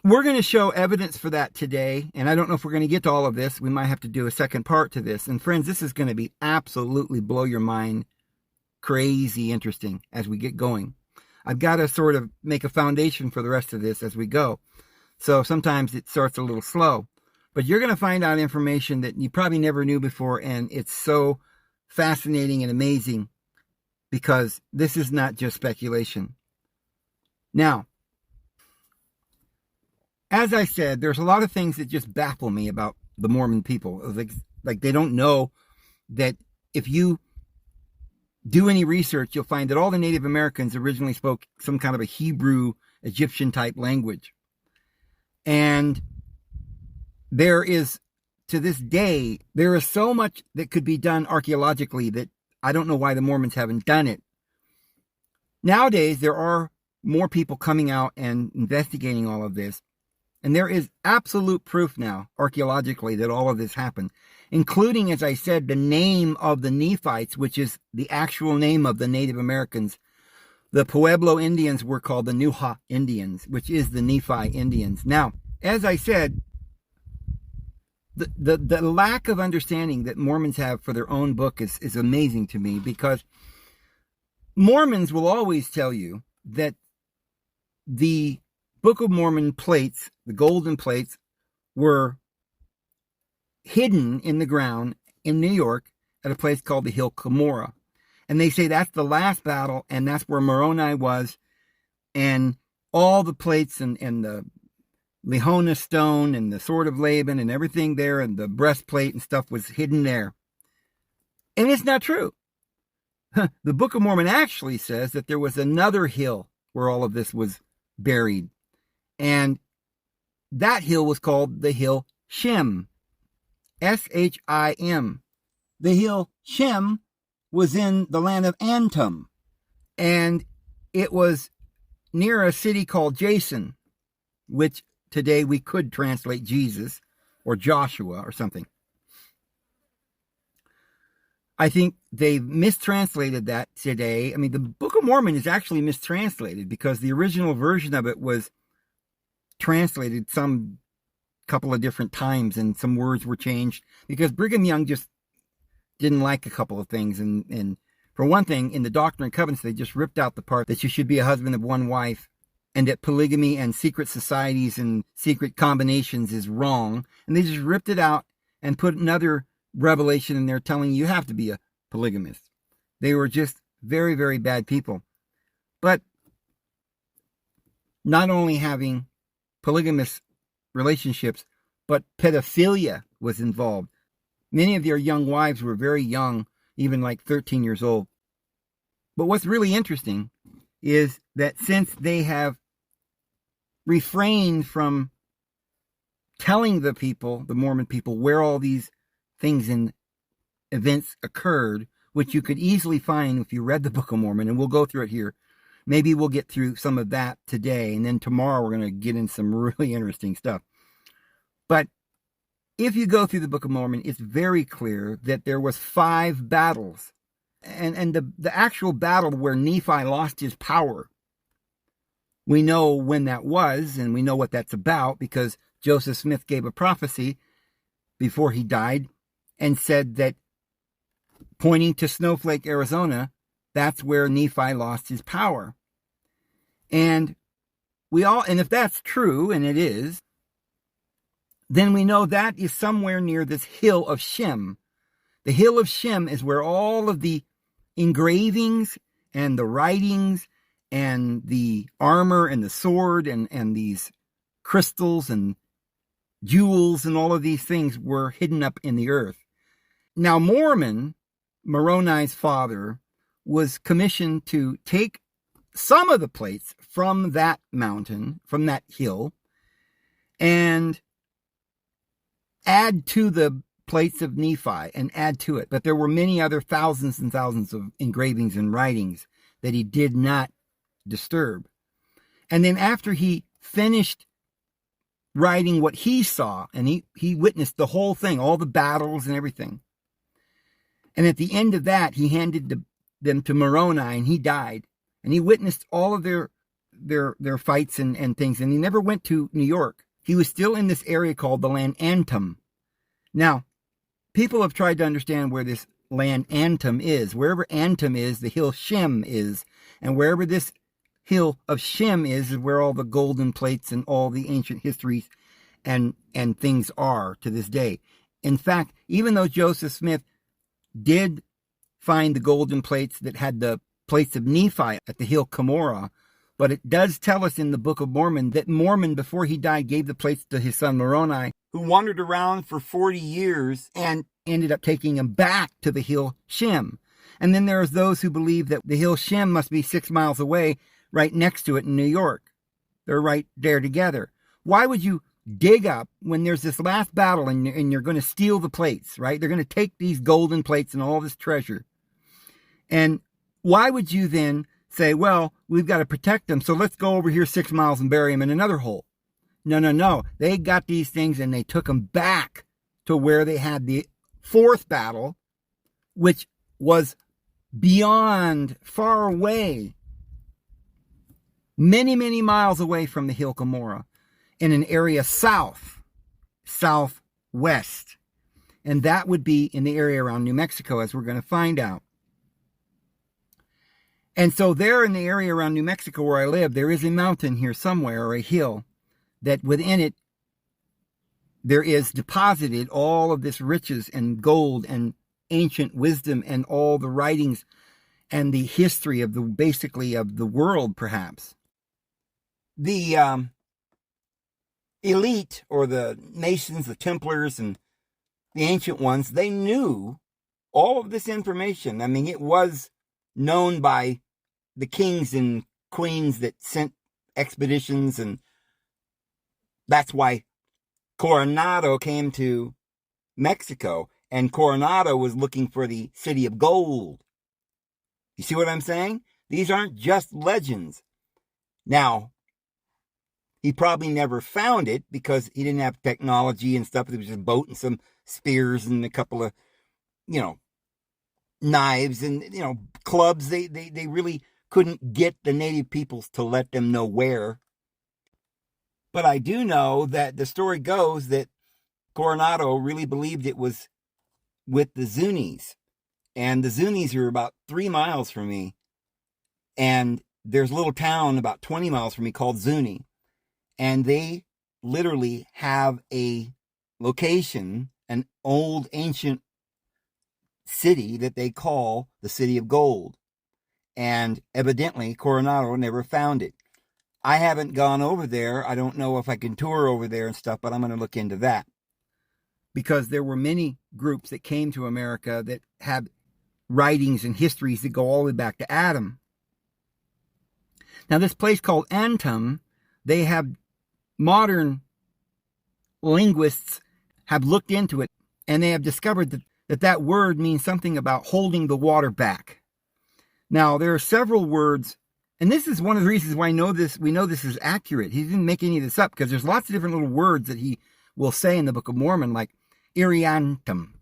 we're going to show evidence for that today, and I don't know if we're going to get to all of this. We might have to do a second part to this. And friends, this is going to be absolutely blow your mind, crazy interesting as we get going. I've got to sort of make a foundation for the rest of this as we go. So sometimes it starts a little slow. But you're going to find out information that you probably never knew before, and it's so fascinating and amazing because this is not just speculation. Now, as I said, there's a lot of things that just baffle me about the Mormon people. Like they don't know that if you do any research, you'll find that all the Native Americans originally spoke some kind of a Hebrew, Egyptian type language. And there is, to this day, there is so much that could be done archaeologically that I don't know why the Mormons haven't done it. Nowadays, there are more people coming out and investigating all of this. And there is absolute proof now, archaeologically, that all of this happened, including, as I said, the name of the Nephites, which is the actual name of the Native Americans. The Pueblo Indians were called the Nuha Indians, which is the Nephi Indians. Now, as I said, the lack of understanding that Mormons have for their own book is amazing to me, because Mormons will always tell you that the Book of Mormon plates, the golden plates, were hidden in the ground in New York at a place called the Hill Shim. And they say that's the last battle, and that's where Moroni was, and all the plates and the Lehona stone and the sword of Laban and everything there and the breastplate and stuff was hidden there. And it's not true. The Book of Mormon actually says that there was another hill where all of this was buried. And that hill was called the Hill Shim. S-H-I-M. The Hill Shim was in the land of Antum. And it was near a city called Jason, which today we could translate Jesus or Joshua or something. I think they've mistranslated that today. I mean, the Book of Mormon is actually mistranslated because the original version of it was translated some couple of different times and some words were changed because Brigham Young just didn't like a couple of things. And for one thing, in the Doctrine and Covenants, they just ripped out the part that you should be a husband of one wife and that polygamy and secret societies and secret combinations is wrong. And they just ripped it out and put another revelation in there telling you have to be a polygamist. They were just very, very bad people. But not only having polygamous relationships, but pedophilia was involved. Many of their young wives were very young, even like 13 years old. But what's really interesting is that since they have refrained from telling the people, the Mormon people, where all these things and events occurred, which you could easily find if you read the Book of Mormon, and we'll go through it here. Maybe we'll get through some of that today, and then tomorrow we're going to get in some really interesting stuff. But if you go through the Book of Mormon, it's very clear that there was 5 battles. And the actual battle where Nephi lost his power, we know when that was, and we know what that's about, because Joseph Smith gave a prophecy before he died and said that, pointing to Snowflake, Arizona, that's where Nephi lost his power. And if that's true, and it is, then we know that is somewhere near this Hill of Shim. The Hill of Shim is where all of the engravings and the writings and the armor and the sword and these crystals and jewels and all of these things were hidden up in the earth. Now, Moroni's father, was commissioned to take some of the plates from that mountain, from that hill, and add to the plates of Nephi and add to it. But there were many other thousands and thousands of engravings and writings that he did not disturb. And then after he finished writing what he saw, and he witnessed the whole thing, all the battles and everything. And at the end of that, he handed them to Moroni, and he died. And he witnessed all of their fights and things. And he never went to New York. He was still in this area called the land Antum. Now, people have tried to understand where this land Antum is. Wherever Antum is, the Hill Shim is. And wherever this Hill of Shim is where all the golden plates and all the ancient histories and things are to this day. In fact, even though Joseph Smith did find the golden plates that had the plates of Nephi at the Hill Shim, But it does tell us in the Book of Mormon that Mormon, before he died, gave the plates to his son Moroni, who wandered around for 40 years and ended up taking him back to the Hill Shim. And then there's those who believe that the Hill Shim must be 6 miles away, right next to it in New York. They're right there together. Why would you dig up when there's this last battle and you're going to steal the plates, right? They're going to take these golden plates and all this treasure. And why would you then say, well, we've got to protect them, so let's go over here 6 miles and bury them in another hole? No. They got these things and they took them back to where they had the fourth battle, which was beyond, far away, many, many miles away from the Hill Cumorah, in an area southwest. And that would be in the area around New Mexico, as we're going to find out. And so there in the area around New Mexico where I live, there is a mountain here somewhere, or a hill, that within it there is deposited all of this riches and gold and ancient wisdom and all the writings and the history of basically of the world, perhaps. The elite, or the Masons, the Templars, and the ancient ones, they knew all of this information. I mean, it was known by the kings and queens that sent expeditions, and that's why Coronado came to Mexico, and Coronado was looking for the city of gold. You see what I'm saying? These aren't just legends. Now, he probably never found it because he didn't have technology and stuff. It was just a boat and some spears and a couple of, knives and, clubs. They really couldn't get the native peoples to let them know where. But I do know that the story goes that Coronado really believed it was with the Zunis. And the Zunis are about 3 miles from me. And there's a little town about 20 miles from me called Zuni. And they literally have a location, an old ancient city that they call the City of Gold. And evidently Coronado never found it. I haven't gone over there. I don't know if I can tour over there and stuff, but I'm going to look into that. Because there were many groups that came to America that had writings and histories that go all the way back to Adam. Now, this place called Antum, they have modern linguists have looked into it, and they have discovered that word means something about holding the water back. Now, there are several words, and this is one of the reasons why we know this is accurate. He didn't make any of this up, because there's lots of different little words that he will say in the Book of Mormon, like Iriantum.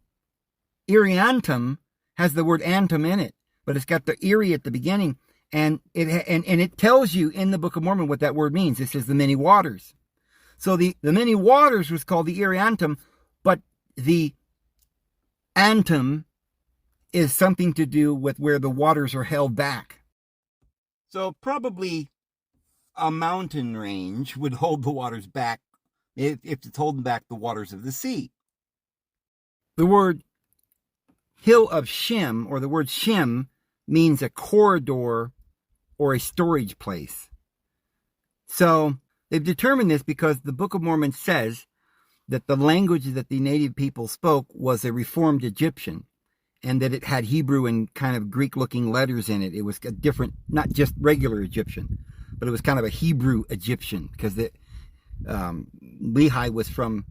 Iriantum has the word antum in it, but it's got the Iri at the beginning, and it tells you in the Book of Mormon what that word means. It says the many waters. So the many waters was called the Iriantum, but the antum is something to do with where the waters are held back. So probably a mountain range would hold the waters back if it's holding back the waters of the sea. The word Hill of Shim, or the word Shim, means a corridor or a storage place. So they've determined this because the Book of Mormon says that the language that the native people spoke was a reformed Egyptian, and that it had Hebrew and kind of Greek-looking letters in it. It was a different, not just regular Egyptian, but it was kind of a Hebrew Egyptian, because Lehi was from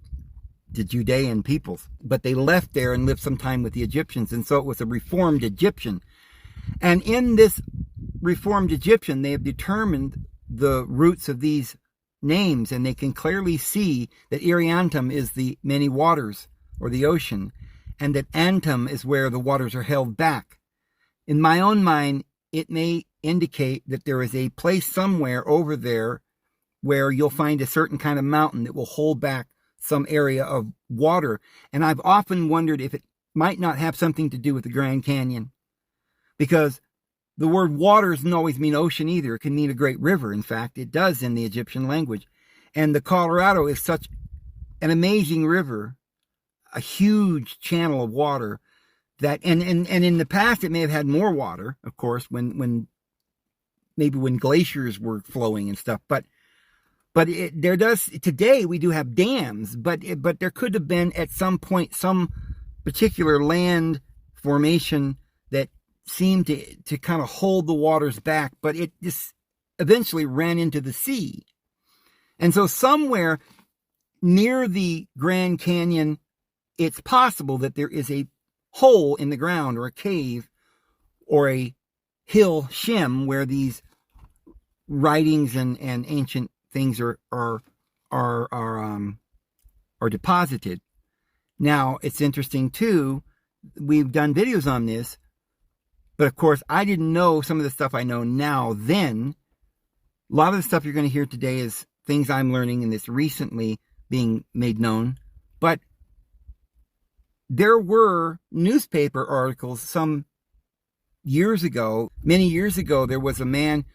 the Judean peoples, but they left there and lived some time with the Egyptians, and so it was a reformed Egyptian. And in this reformed Egyptian, they have determined the roots of these names, and they can clearly see that Iriantum is the many waters, or the ocean, and that Antum is where the waters are held back. In my own mind, it may indicate that there is a place somewhere over there where you'll find a certain kind of mountain that will hold back some area of water. And I've often wondered if it might not have something to do with the Grand Canyon, because the word water doesn't always mean ocean either. It can mean a great river. In fact, it does in the Egyptian language. And the Colorado is such an amazing river, a huge channel of water, that and in the past it may have had more water, of course, when maybe when glaciers were flowing and stuff. But there does, today we do have dams, but there could have been at some point some particular land formation that seemed to kind of hold the waters back, but it just eventually ran into the sea. And so somewhere near the Grand Canyon, it's possible that there is a hole in the ground or a cave or a Hill Shim where these writings and ancient things are deposited. Now, it's interesting too, we've done videos on this, but of course I didn't know some of the stuff I know now then. A lot of the stuff you're going to hear today is things I'm learning and this recently being made known. But there were newspaper articles some years ago, many years ago, there was a man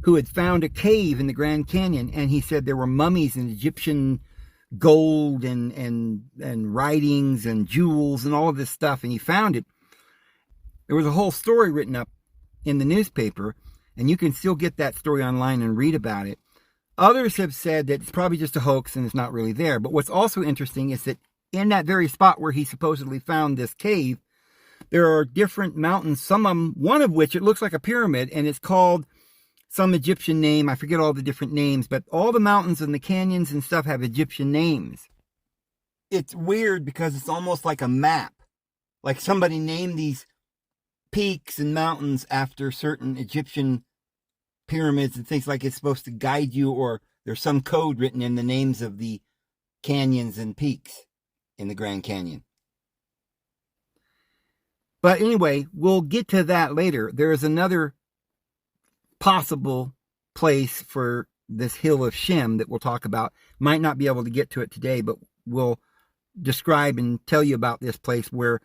who had found a cave in the Grand Canyon, and he said there were mummies and Egyptian gold and writings and jewels and all of this stuff, and he found it. There was a whole story written up in the newspaper, and you can still get that story online and read about it. Others have said that it's probably just a hoax and it's not really there. But what's also interesting is that in that very spot where he supposedly found this cave, there are different mountains, some of them, one of which it looks like a pyramid, and it's called some Egyptian name. I forget all the different names, but all the mountains and the canyons and stuff have Egyptian names. It's weird because it's almost like a map. Like somebody named these peaks and mountains after certain Egyptian pyramids and things, like it's supposed to guide you, or there's some code written in the names of the canyons and peaks in the Grand Canyon. But anyway, we'll get to that later. There is another possible place for this Hill of Shim that we'll talk about. Might not be able to get to it today, but we'll describe and tell you about this place where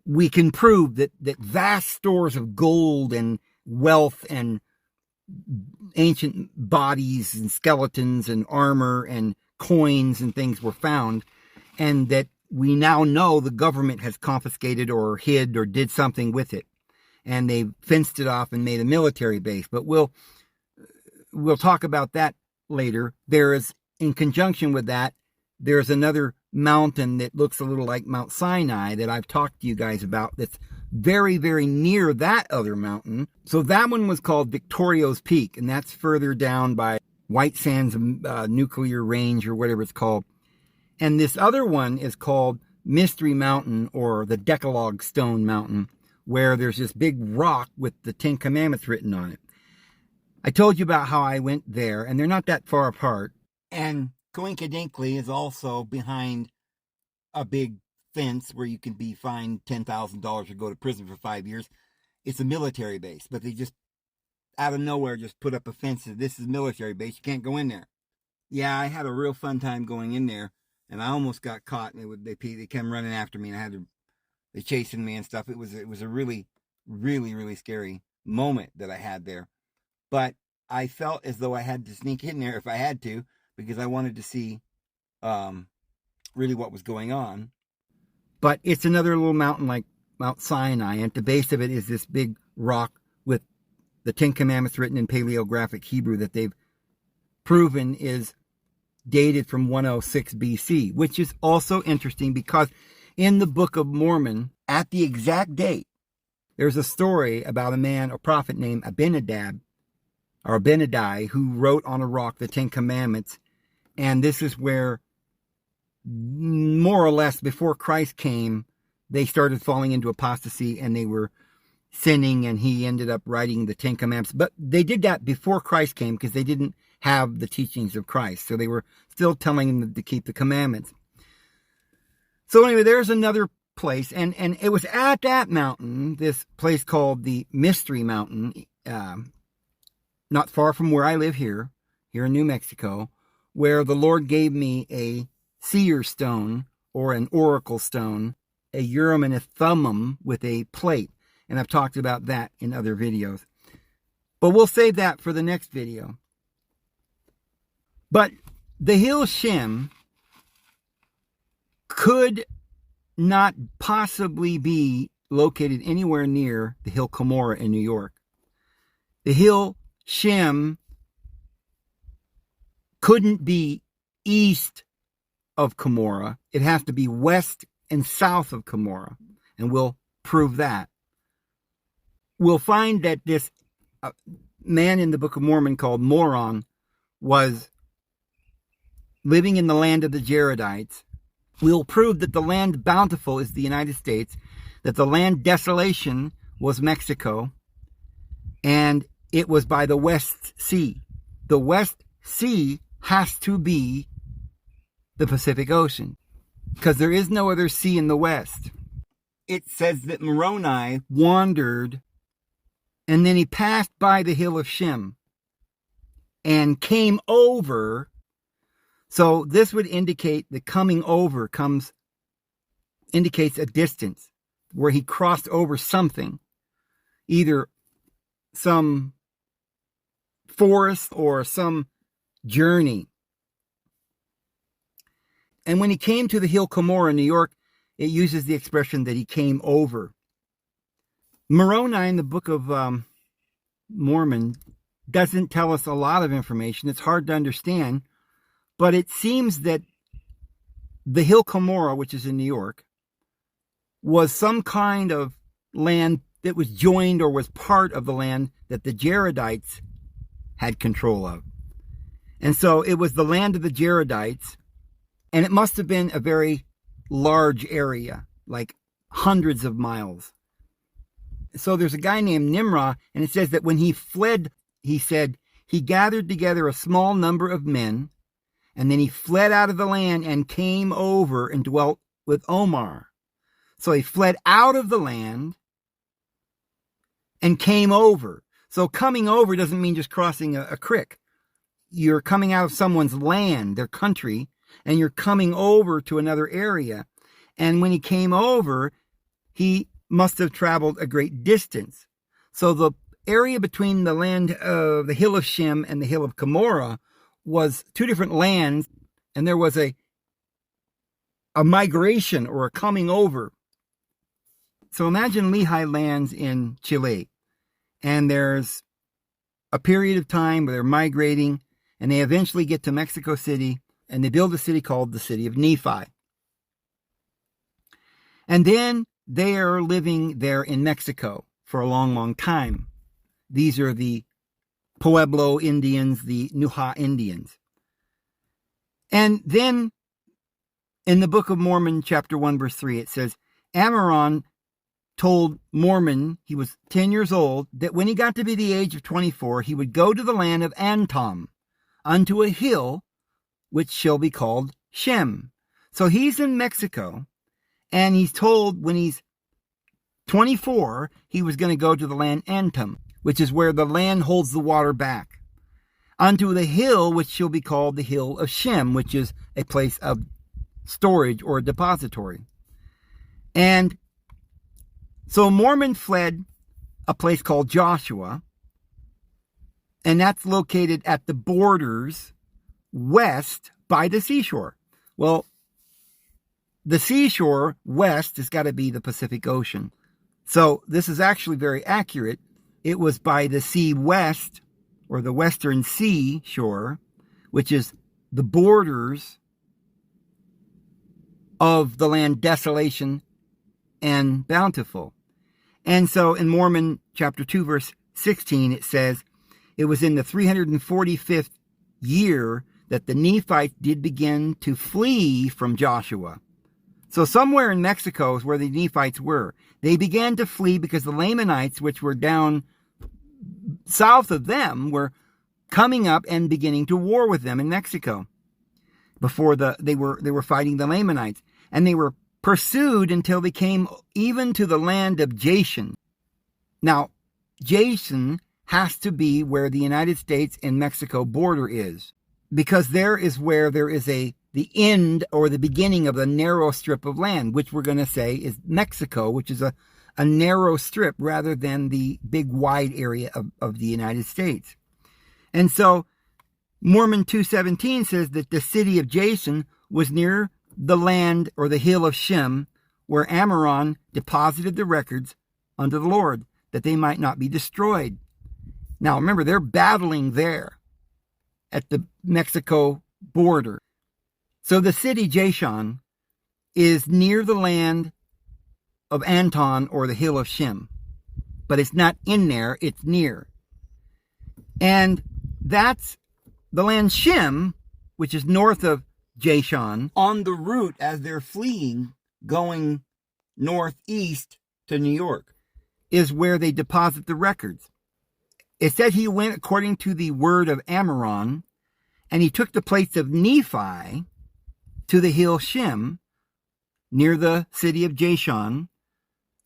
we can prove that vast stores of gold and wealth and ancient bodies and skeletons and armor and coins and things were found, and that we now know the government has confiscated or hid or did something with it, and they fenced it off and made a military base. But we'll talk about that later. There is, in conjunction with that, there's another mountain that looks a little like Mount Sinai that I've talked to you guys about that's very, very near that other mountain. So that one was called Victorio's Peak, and that's further down by White Sands Nuclear Range or whatever it's called. And this other one is called Mystery Mountain, or the Decalogue Stone Mountain, where there's this big rock with the 10 Commandments written on it. I told you about how I went there, and they're not that far apart. And coincidentally is also behind a big fence where you can be fined $10,000 or go to prison for 5 years. It's a military base, but they just out of nowhere just put up a fence that this is military base. You can't go in there. Yeah, I had a real fun time going in there, and I almost got caught. And they came running after me, and they chasing me and stuff. It was a really, really, really scary moment that I had there. But I felt as though I had to sneak in there if I had to, because I wanted to see really what was going on. But it's another little mountain like Mount Sinai, and at the base of it is this big rock with the 10 Commandments written in paleographic Hebrew that they've proven is dated from 106 BC, which is also interesting because in the Book of Mormon, at the exact date, there's a story about a man, a prophet named Abinadi, who wrote on a rock the 10 Commandments. And this is where, more or less, before Christ came, they started falling into apostasy and they were sinning, and he ended up writing the 10 Commandments. But they did that before Christ came because they didn't have the teachings of Christ. So they were still telling them to keep the commandments. So anyway, there's another place. And it was at that mountain, this place called the Mystery Mountain, not far from where I live here in New Mexico, where the Lord gave me a seer stone, or an oracle stone, a Urim and a Thummim with a plate. And I've talked about that in other videos. But we'll save that for the next video. But the Hill Shim could not possibly be located anywhere near the Hill Cumorah in New York. the Hill Shim couldn't be east of Cumorah. It has to be west and south of Cumorah, and we'll prove that. We'll find that this man in the Book of Mormon called Moron was living in the land of the Jaredites. We'll prove that the land bountiful is the United States, that the land desolation was Mexico, and it was by the West Sea. The West Sea has to be the Pacific Ocean, because there is no other sea in the West. It says that Moroni wandered, and then he passed by the Hill of Shim and came over. So this would indicate the coming over indicates a distance where he crossed over something, either some forest or some journey. And when he came to the Hill Cumorah in New York, it uses the expression that he came over. Moroni in the Book of Mormon doesn't tell us a lot of information. It's hard to understand, but it seems that the Hill Cumorah, which is in New York, was some kind of land that was joined or was part of the land that the Jaredites had control of. And so it was the land of the Jaredites, and it must have been a very large area, like hundreds of miles. So there's a guy named Nimrah, and it says that when he fled, he said, he gathered together a small number of men, and then he fled out of the land and came over and dwelt with Omar. So he fled out of the land and came over. So coming over doesn't mean just crossing a creek. You're coming out of someone's land, their country, and you're coming over to another area. And when he came over, he must have traveled a great distance. So the area between the land of the Hill of Shim and the Hill of Cumorah was two different lands, and there was a migration or a coming over. So imagine Lehi lands in Chile, and there's a period of time where they're migrating, and they eventually get to Mexico City, and they build a city called the city of Nephi. And then they are living there in Mexico for a long, long time. These are the Pueblo Indians, the Nuha Indians. And then in the Book of Mormon, chapter 1, verse 3, it says, Amaron told Mormon, he was 10 years old, that when he got to be the age of 24, he would go to the land of Antom, unto a hill which shall be called Shem. So he's in Mexico, and he's told when he's 24, he was going to go to the land Antom, which is where the land holds the water back, unto the hill which shall be called the hill of Shem, which is a place of storage or depository. And so Mormon fled a place called Joshua, and that's located at the borders west by the seashore. Well, the seashore west has got to be the Pacific Ocean. So this is actually very accurate. It was by the sea west, or the western sea shore, which is the borders of the land desolation and bountiful. And so in Mormon chapter 2, verse 16, it says, it was in the 345th year that the Nephites did begin to flee from Joshua. So somewhere in Mexico is where the Nephites were. They began to flee because the Lamanites, which were down south of them, were coming up and beginning to war with them in Mexico. Before they were fighting the Lamanites. And they were pursued until they came even to the land of Jashen. Now, Jashen has to be where the United States and Mexico border is, because there is where there is the end or the beginning of the narrow strip of land, which we're going to say is Mexico, which is a narrow strip rather than the big wide area of the United States. And so Mormon 2:17 says that the city of Jashen was near the land or the hill of Shem, where Amaron deposited the records unto the Lord, that they might not be destroyed. Now remember, they're battling there at the Mexico border. So the city Jashan is near the land of Anton, or the Hill of Shim. But it's not in there, it's near. And that's the land Shim, which is north of Jashan, on the route as they're fleeing, going northeast to New York, is where they deposit the records. It said he went according to the word of Amaron, and he took the place of Nephi to the Hill Shim, near the city of Jashan,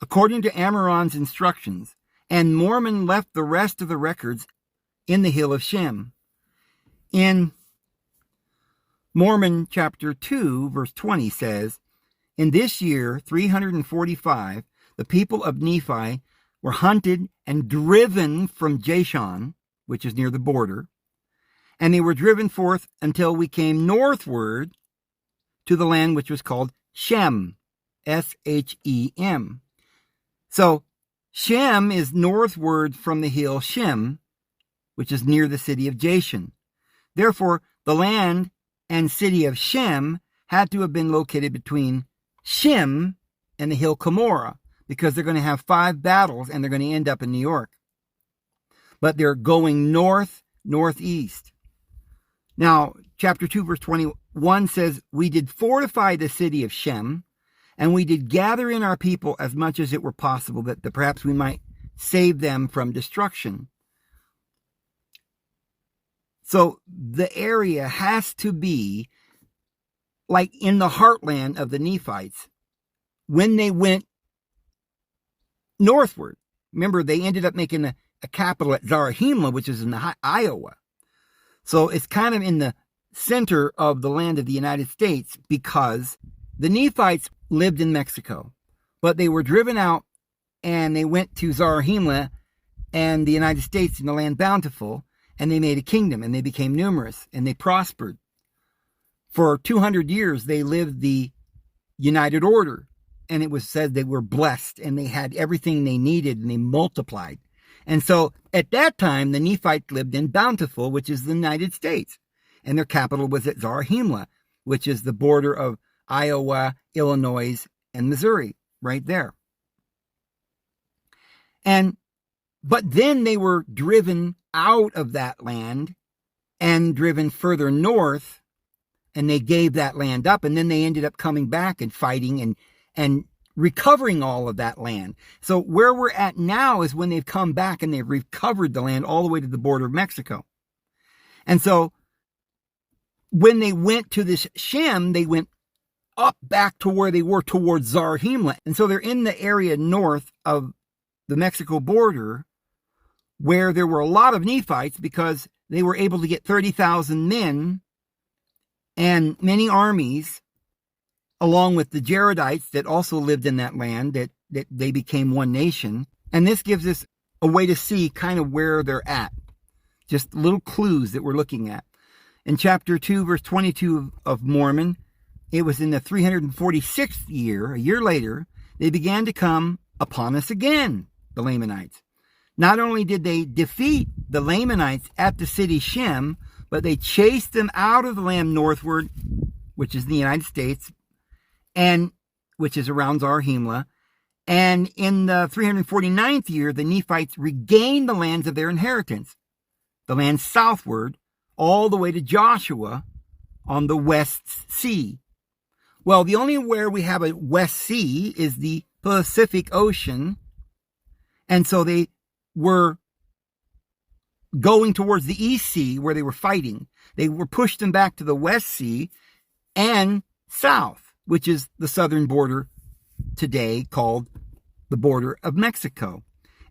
according to Amaron's instructions. And Mormon left the rest of the records in the Hill of Shim. In Mormon chapter 2, verse 20 says, in this year, 345, the people of Nephi were hunted and driven from Jashan, which is near the border, and they were driven forth until we came northward to the land which was called Shem, S-H-E-M. So Shem is northward from the hill Shim, which is near the city of Jashan. Therefore, the land and city of Shem had to have been located between Shim and the hill Cumorah, because they're going to have 5 battles and they're going to end up in New York. But they're going northeast. Now, chapter 2, verse 21 says, we did fortify the city of Shem, and we did gather in our people as much as it were possible, that perhaps we might save them from destruction. So the area has to be like in the heartland of the Nephites when they went northward. Remember, they ended up making a capital at Zarahemla, which is in Iowa. So it's kind of in the center of the land of the United States, because the Nephites lived in Mexico, but they were driven out and they went to Zarahemla and the United States in the land bountiful, and they made a kingdom and they became numerous and they prospered. For 200 years, they lived the United Order, and it was said they were blessed and they had everything they needed and they multiplied. And so at that time, the Nephites lived in Bountiful, which is the United States, and their capital was at Zarahemla, which is the border of Iowa, Illinois, and Missouri, right there. But then they were driven out of that land and driven further north, and they gave that land up, and then they ended up coming back and fighting and recovering all of that land. So where we're at now is when they've come back and they've recovered the land all the way to the border of Mexico. And so when they went to this Shem, they went up back to where they were towards Zarahemla. And so they're in the area north of the Mexico border, where there were a lot of Nephites, because they were able to get 30,000 men and many armies, along with the Jaredites that also lived in that land, that they became one nation. And this gives us a way to see kind of where they're at. Just little clues that we're looking at. In chapter 2, verse 22 of Mormon, it was in the 346th year, a year later, they began to come upon us again, the Lamanites. Not only did they defeat the Lamanites at the city Shem, but they chased them out of the land northward, which is the United States, and which is around Zarahemla. And in the 349th year, the Nephites regained the lands of their inheritance, the land southward, all the way to Joshua on the West Sea. Well, the only where we have a West Sea is the Pacific Ocean. And so they were going towards the East Sea, where they were fighting. They were pushed them back to the West Sea and south, which is the southern border today, called the border of Mexico.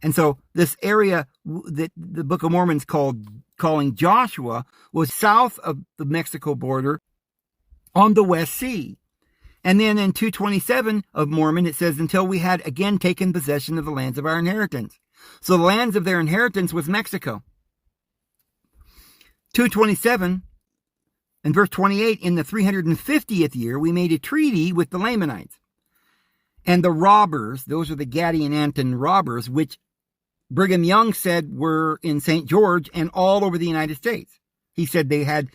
And so this area that the Book of Mormon's calling Joshua was south of the Mexico border on the West Sea. And then in 227 of Mormon, it says, until we had again taken possession of the lands of our inheritance. So the lands of their inheritance was Mexico. 227 and verse 28, in the 350th year, we made a treaty with the Lamanites. And the robbers, those are the Gadi and Anton robbers, which Brigham Young said were in St. George and all over the United States. He said they had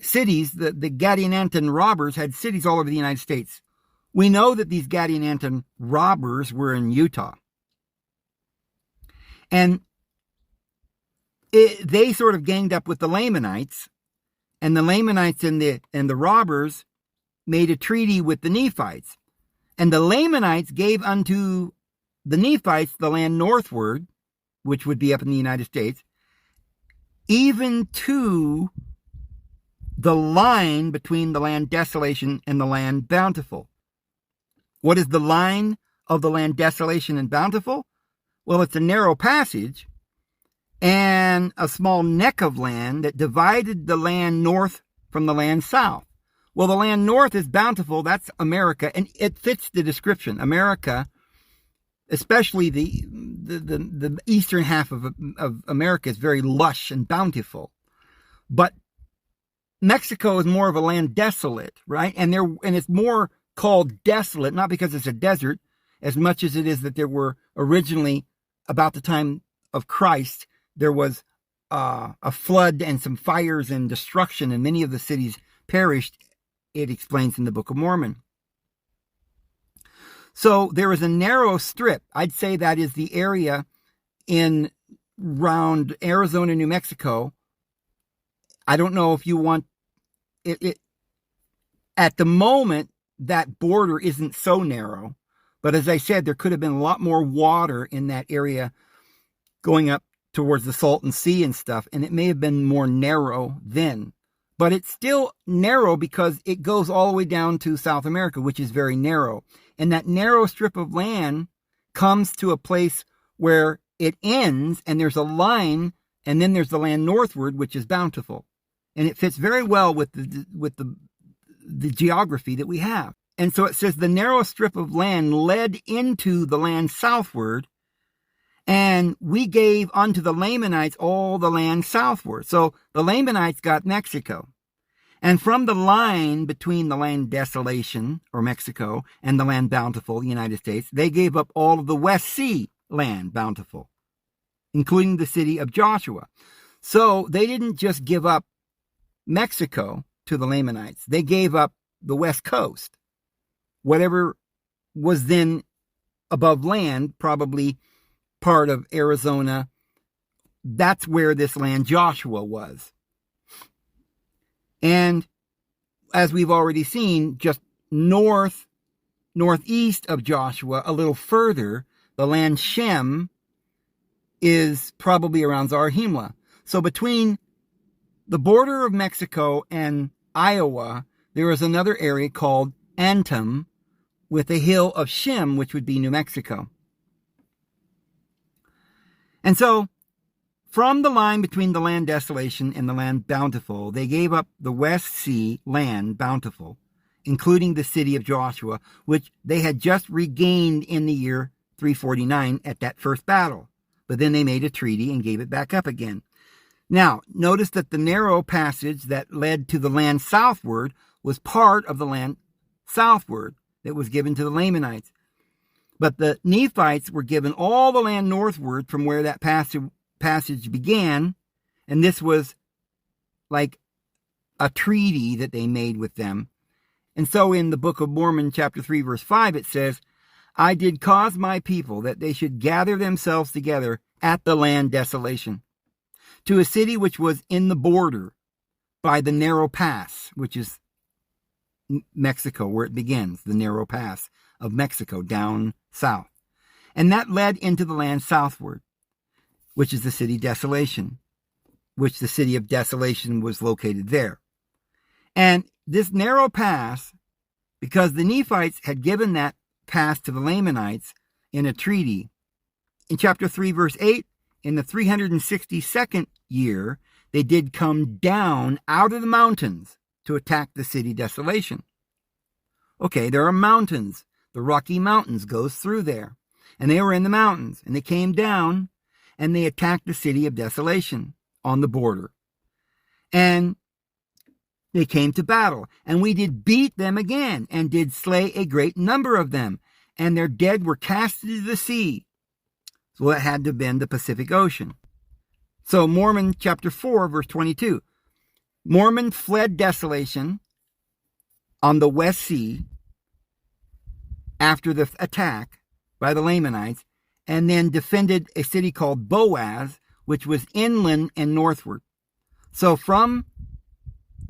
cities, the Gadianton robbers had cities all over the United States. We know that these Gadianton robbers were in Utah. And they sort of ganged up with the Lamanites, and the Lamanites and the robbers made a treaty with the Nephites. And the Lamanites gave unto the Nephites the land northward, which would be up in the United States, even to the line between the land desolation and the land bountiful. What is the line of the land desolation and bountiful? Well, it's a narrow passage and a small neck of land that divided the land north from the land south. Well, the land north is bountiful. That's America, and it fits the description. America, especially the eastern half of America, is very lush and bountiful. But Mexico is more of a land desolate, right? And it's more called desolate, not because it's a desert, as much as it is that there were originally, about the time of Christ, there was a flood and some fires and destruction, and many of the cities perished. It explains in the Book of Mormon. So there is a narrow strip. I'd say that is the area in around Arizona, New Mexico. I don't know if you want it. At the moment, that border isn't so narrow. But as I said, there could have been a lot more water in that area going up towards the Salton Sea and stuff, and it may have been more narrow then. But it's still narrow because it goes all the way down to South America, which is very narrow. And that narrow strip of land comes to a place where it ends, and there's a line, and then there's the land northward, which is bountiful. And it fits very well with the geography that we have. And so it says the narrow strip of land led into the land southward, and we gave unto the Lamanites all the land southward. So the Lamanites got Mexico. And from the line between the land desolation, or Mexico, and the land bountiful, the United States, they gave up all of the West Sea land bountiful, including the city of Joshua. So they didn't just give up Mexico to the Lamanites. They gave up the West Coast. Whatever was then above land, probably part of Arizona, that's where this land Joshua was. And as we've already seen, just northeast of Joshua, a little further, the land Shem is probably around Zarahemla. So between the border of Mexico and Iowa, there is another area called Anthem with the hill of Shim, which would be New Mexico. And so, from the line between the land desolation and the land bountiful, they gave up the West Sea land bountiful, including the city of Joshua, which they had just regained in the year 349 at that first battle. But then they made a treaty and gave it back up again. Now, notice that the narrow passage that led to the land southward was part of the land southward that was given to the Lamanites. But the Nephites were given all the land northward from where that passage began, and this was like a treaty that they made with them. And so in the Book of Mormon, chapter 3, verse 5, it says, I did cause my people that they should gather themselves together at the land desolation, to a city which was in the border by the narrow pass, which is Mexico, where it begins, the narrow pass of Mexico down south. And that led into the land southward, which is the city desolation, which the city of desolation was located there. And this narrow pass, because the Nephites had given that pass to the Lamanites in a treaty, in chapter 3, verse 8, in the 362nd year, they did come down out of the mountains to attack the city desolation. Okay, there are mountains. The Rocky Mountains goes through there. And they were in the mountains. And they came down and they attacked the city of desolation on the border. And they came to battle. And we did beat them again and did slay a great number of them. And their dead were cast into the sea. Well, it had to have been the Pacific Ocean. So Mormon chapter 4, verse 22. Mormon fled desolation on the West Sea after the attack by the Lamanites, and then defended a city called Boaz, which was inland and northward. So from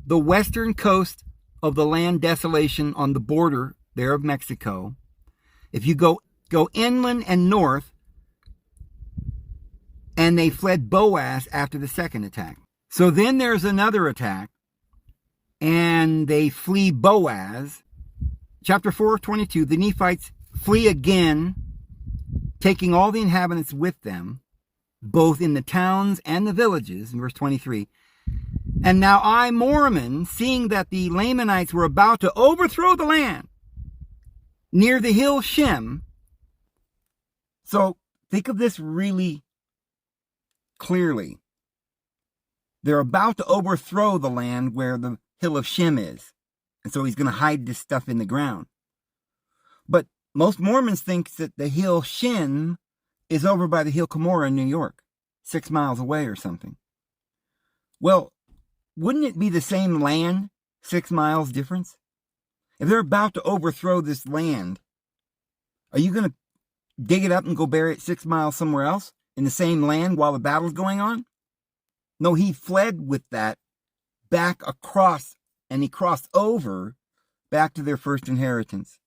the western coast of the land desolation on the border there of Mexico, if you go inland and north, and they fled Boaz after the second attack. So then there's another attack, and they flee Boaz. Chapter 4:22, the Nephites flee again, taking all the inhabitants with them, both in the towns and the villages, in verse 23. And now I, Mormon, seeing that the Lamanites were about to overthrow the land near the Hill Shim. So think of this really clearly. They're about to overthrow the land where the Hill of Shim is. And so he's going to hide this stuff in the ground. But most Mormons think that the Hill Shim is over by the Hill Cumorah in New York, 6 miles away or something. Well, wouldn't it be the same land, 6 miles difference? If they're about to overthrow this land, are you going to dig it up and go bury it 6 miles somewhere else in the same land while the battle's going on? No, he fled with that back across, and he crossed over back to their first inheritance,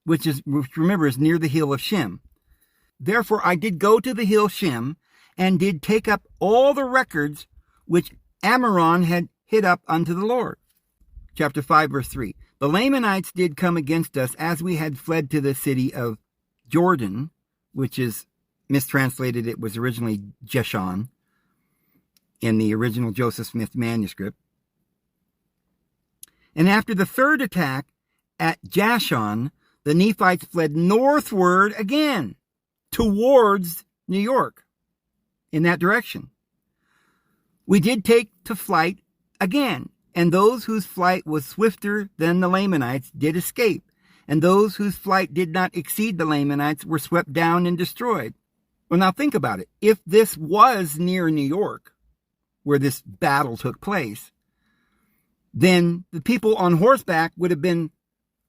which remember, is near the Hill of Shim. Therefore, I did go to the Hill Shim and did take up all the records which Ammoron had hid up unto the Lord. Chapter 5, verse 3. The Lamanites did come against us as we had fled to the city of Jordan, which is mistranslated. It was originally Jeshon in the original Joseph Smith manuscript. And after the third attack at Jashon, the Nephites fled northward again towards New York in that direction. We did take to flight again, and those whose flight was swifter than the Lamanites did escape, and those whose flight did not exceed the Lamanites were swept down and destroyed. Well, now think about it. If this was near New York, where this battle took place, then the people on horseback would have been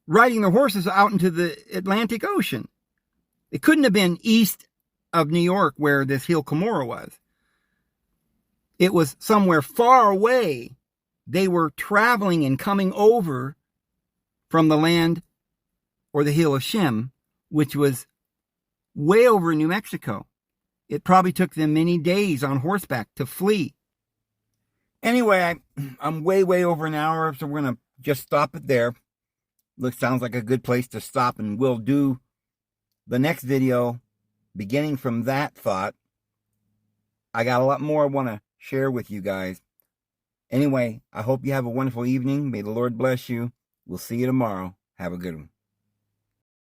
riding their horses out into the Atlantic Ocean. It couldn't have been east of New York where this Hill Cumorah was. It was somewhere far away. They were traveling and coming over from the land or the Hill of Shim, which was way over in New Mexico. It probably took them many days on horseback to flee. Anyway, I'm way over an hour, so we're going to just stop it there. Sounds like a good place to stop, and we'll do the next video beginning from that thought. I got a lot more I want to share with you guys. Anyway, I hope you have a wonderful evening. May the Lord bless you. We'll see you tomorrow. Have a good one.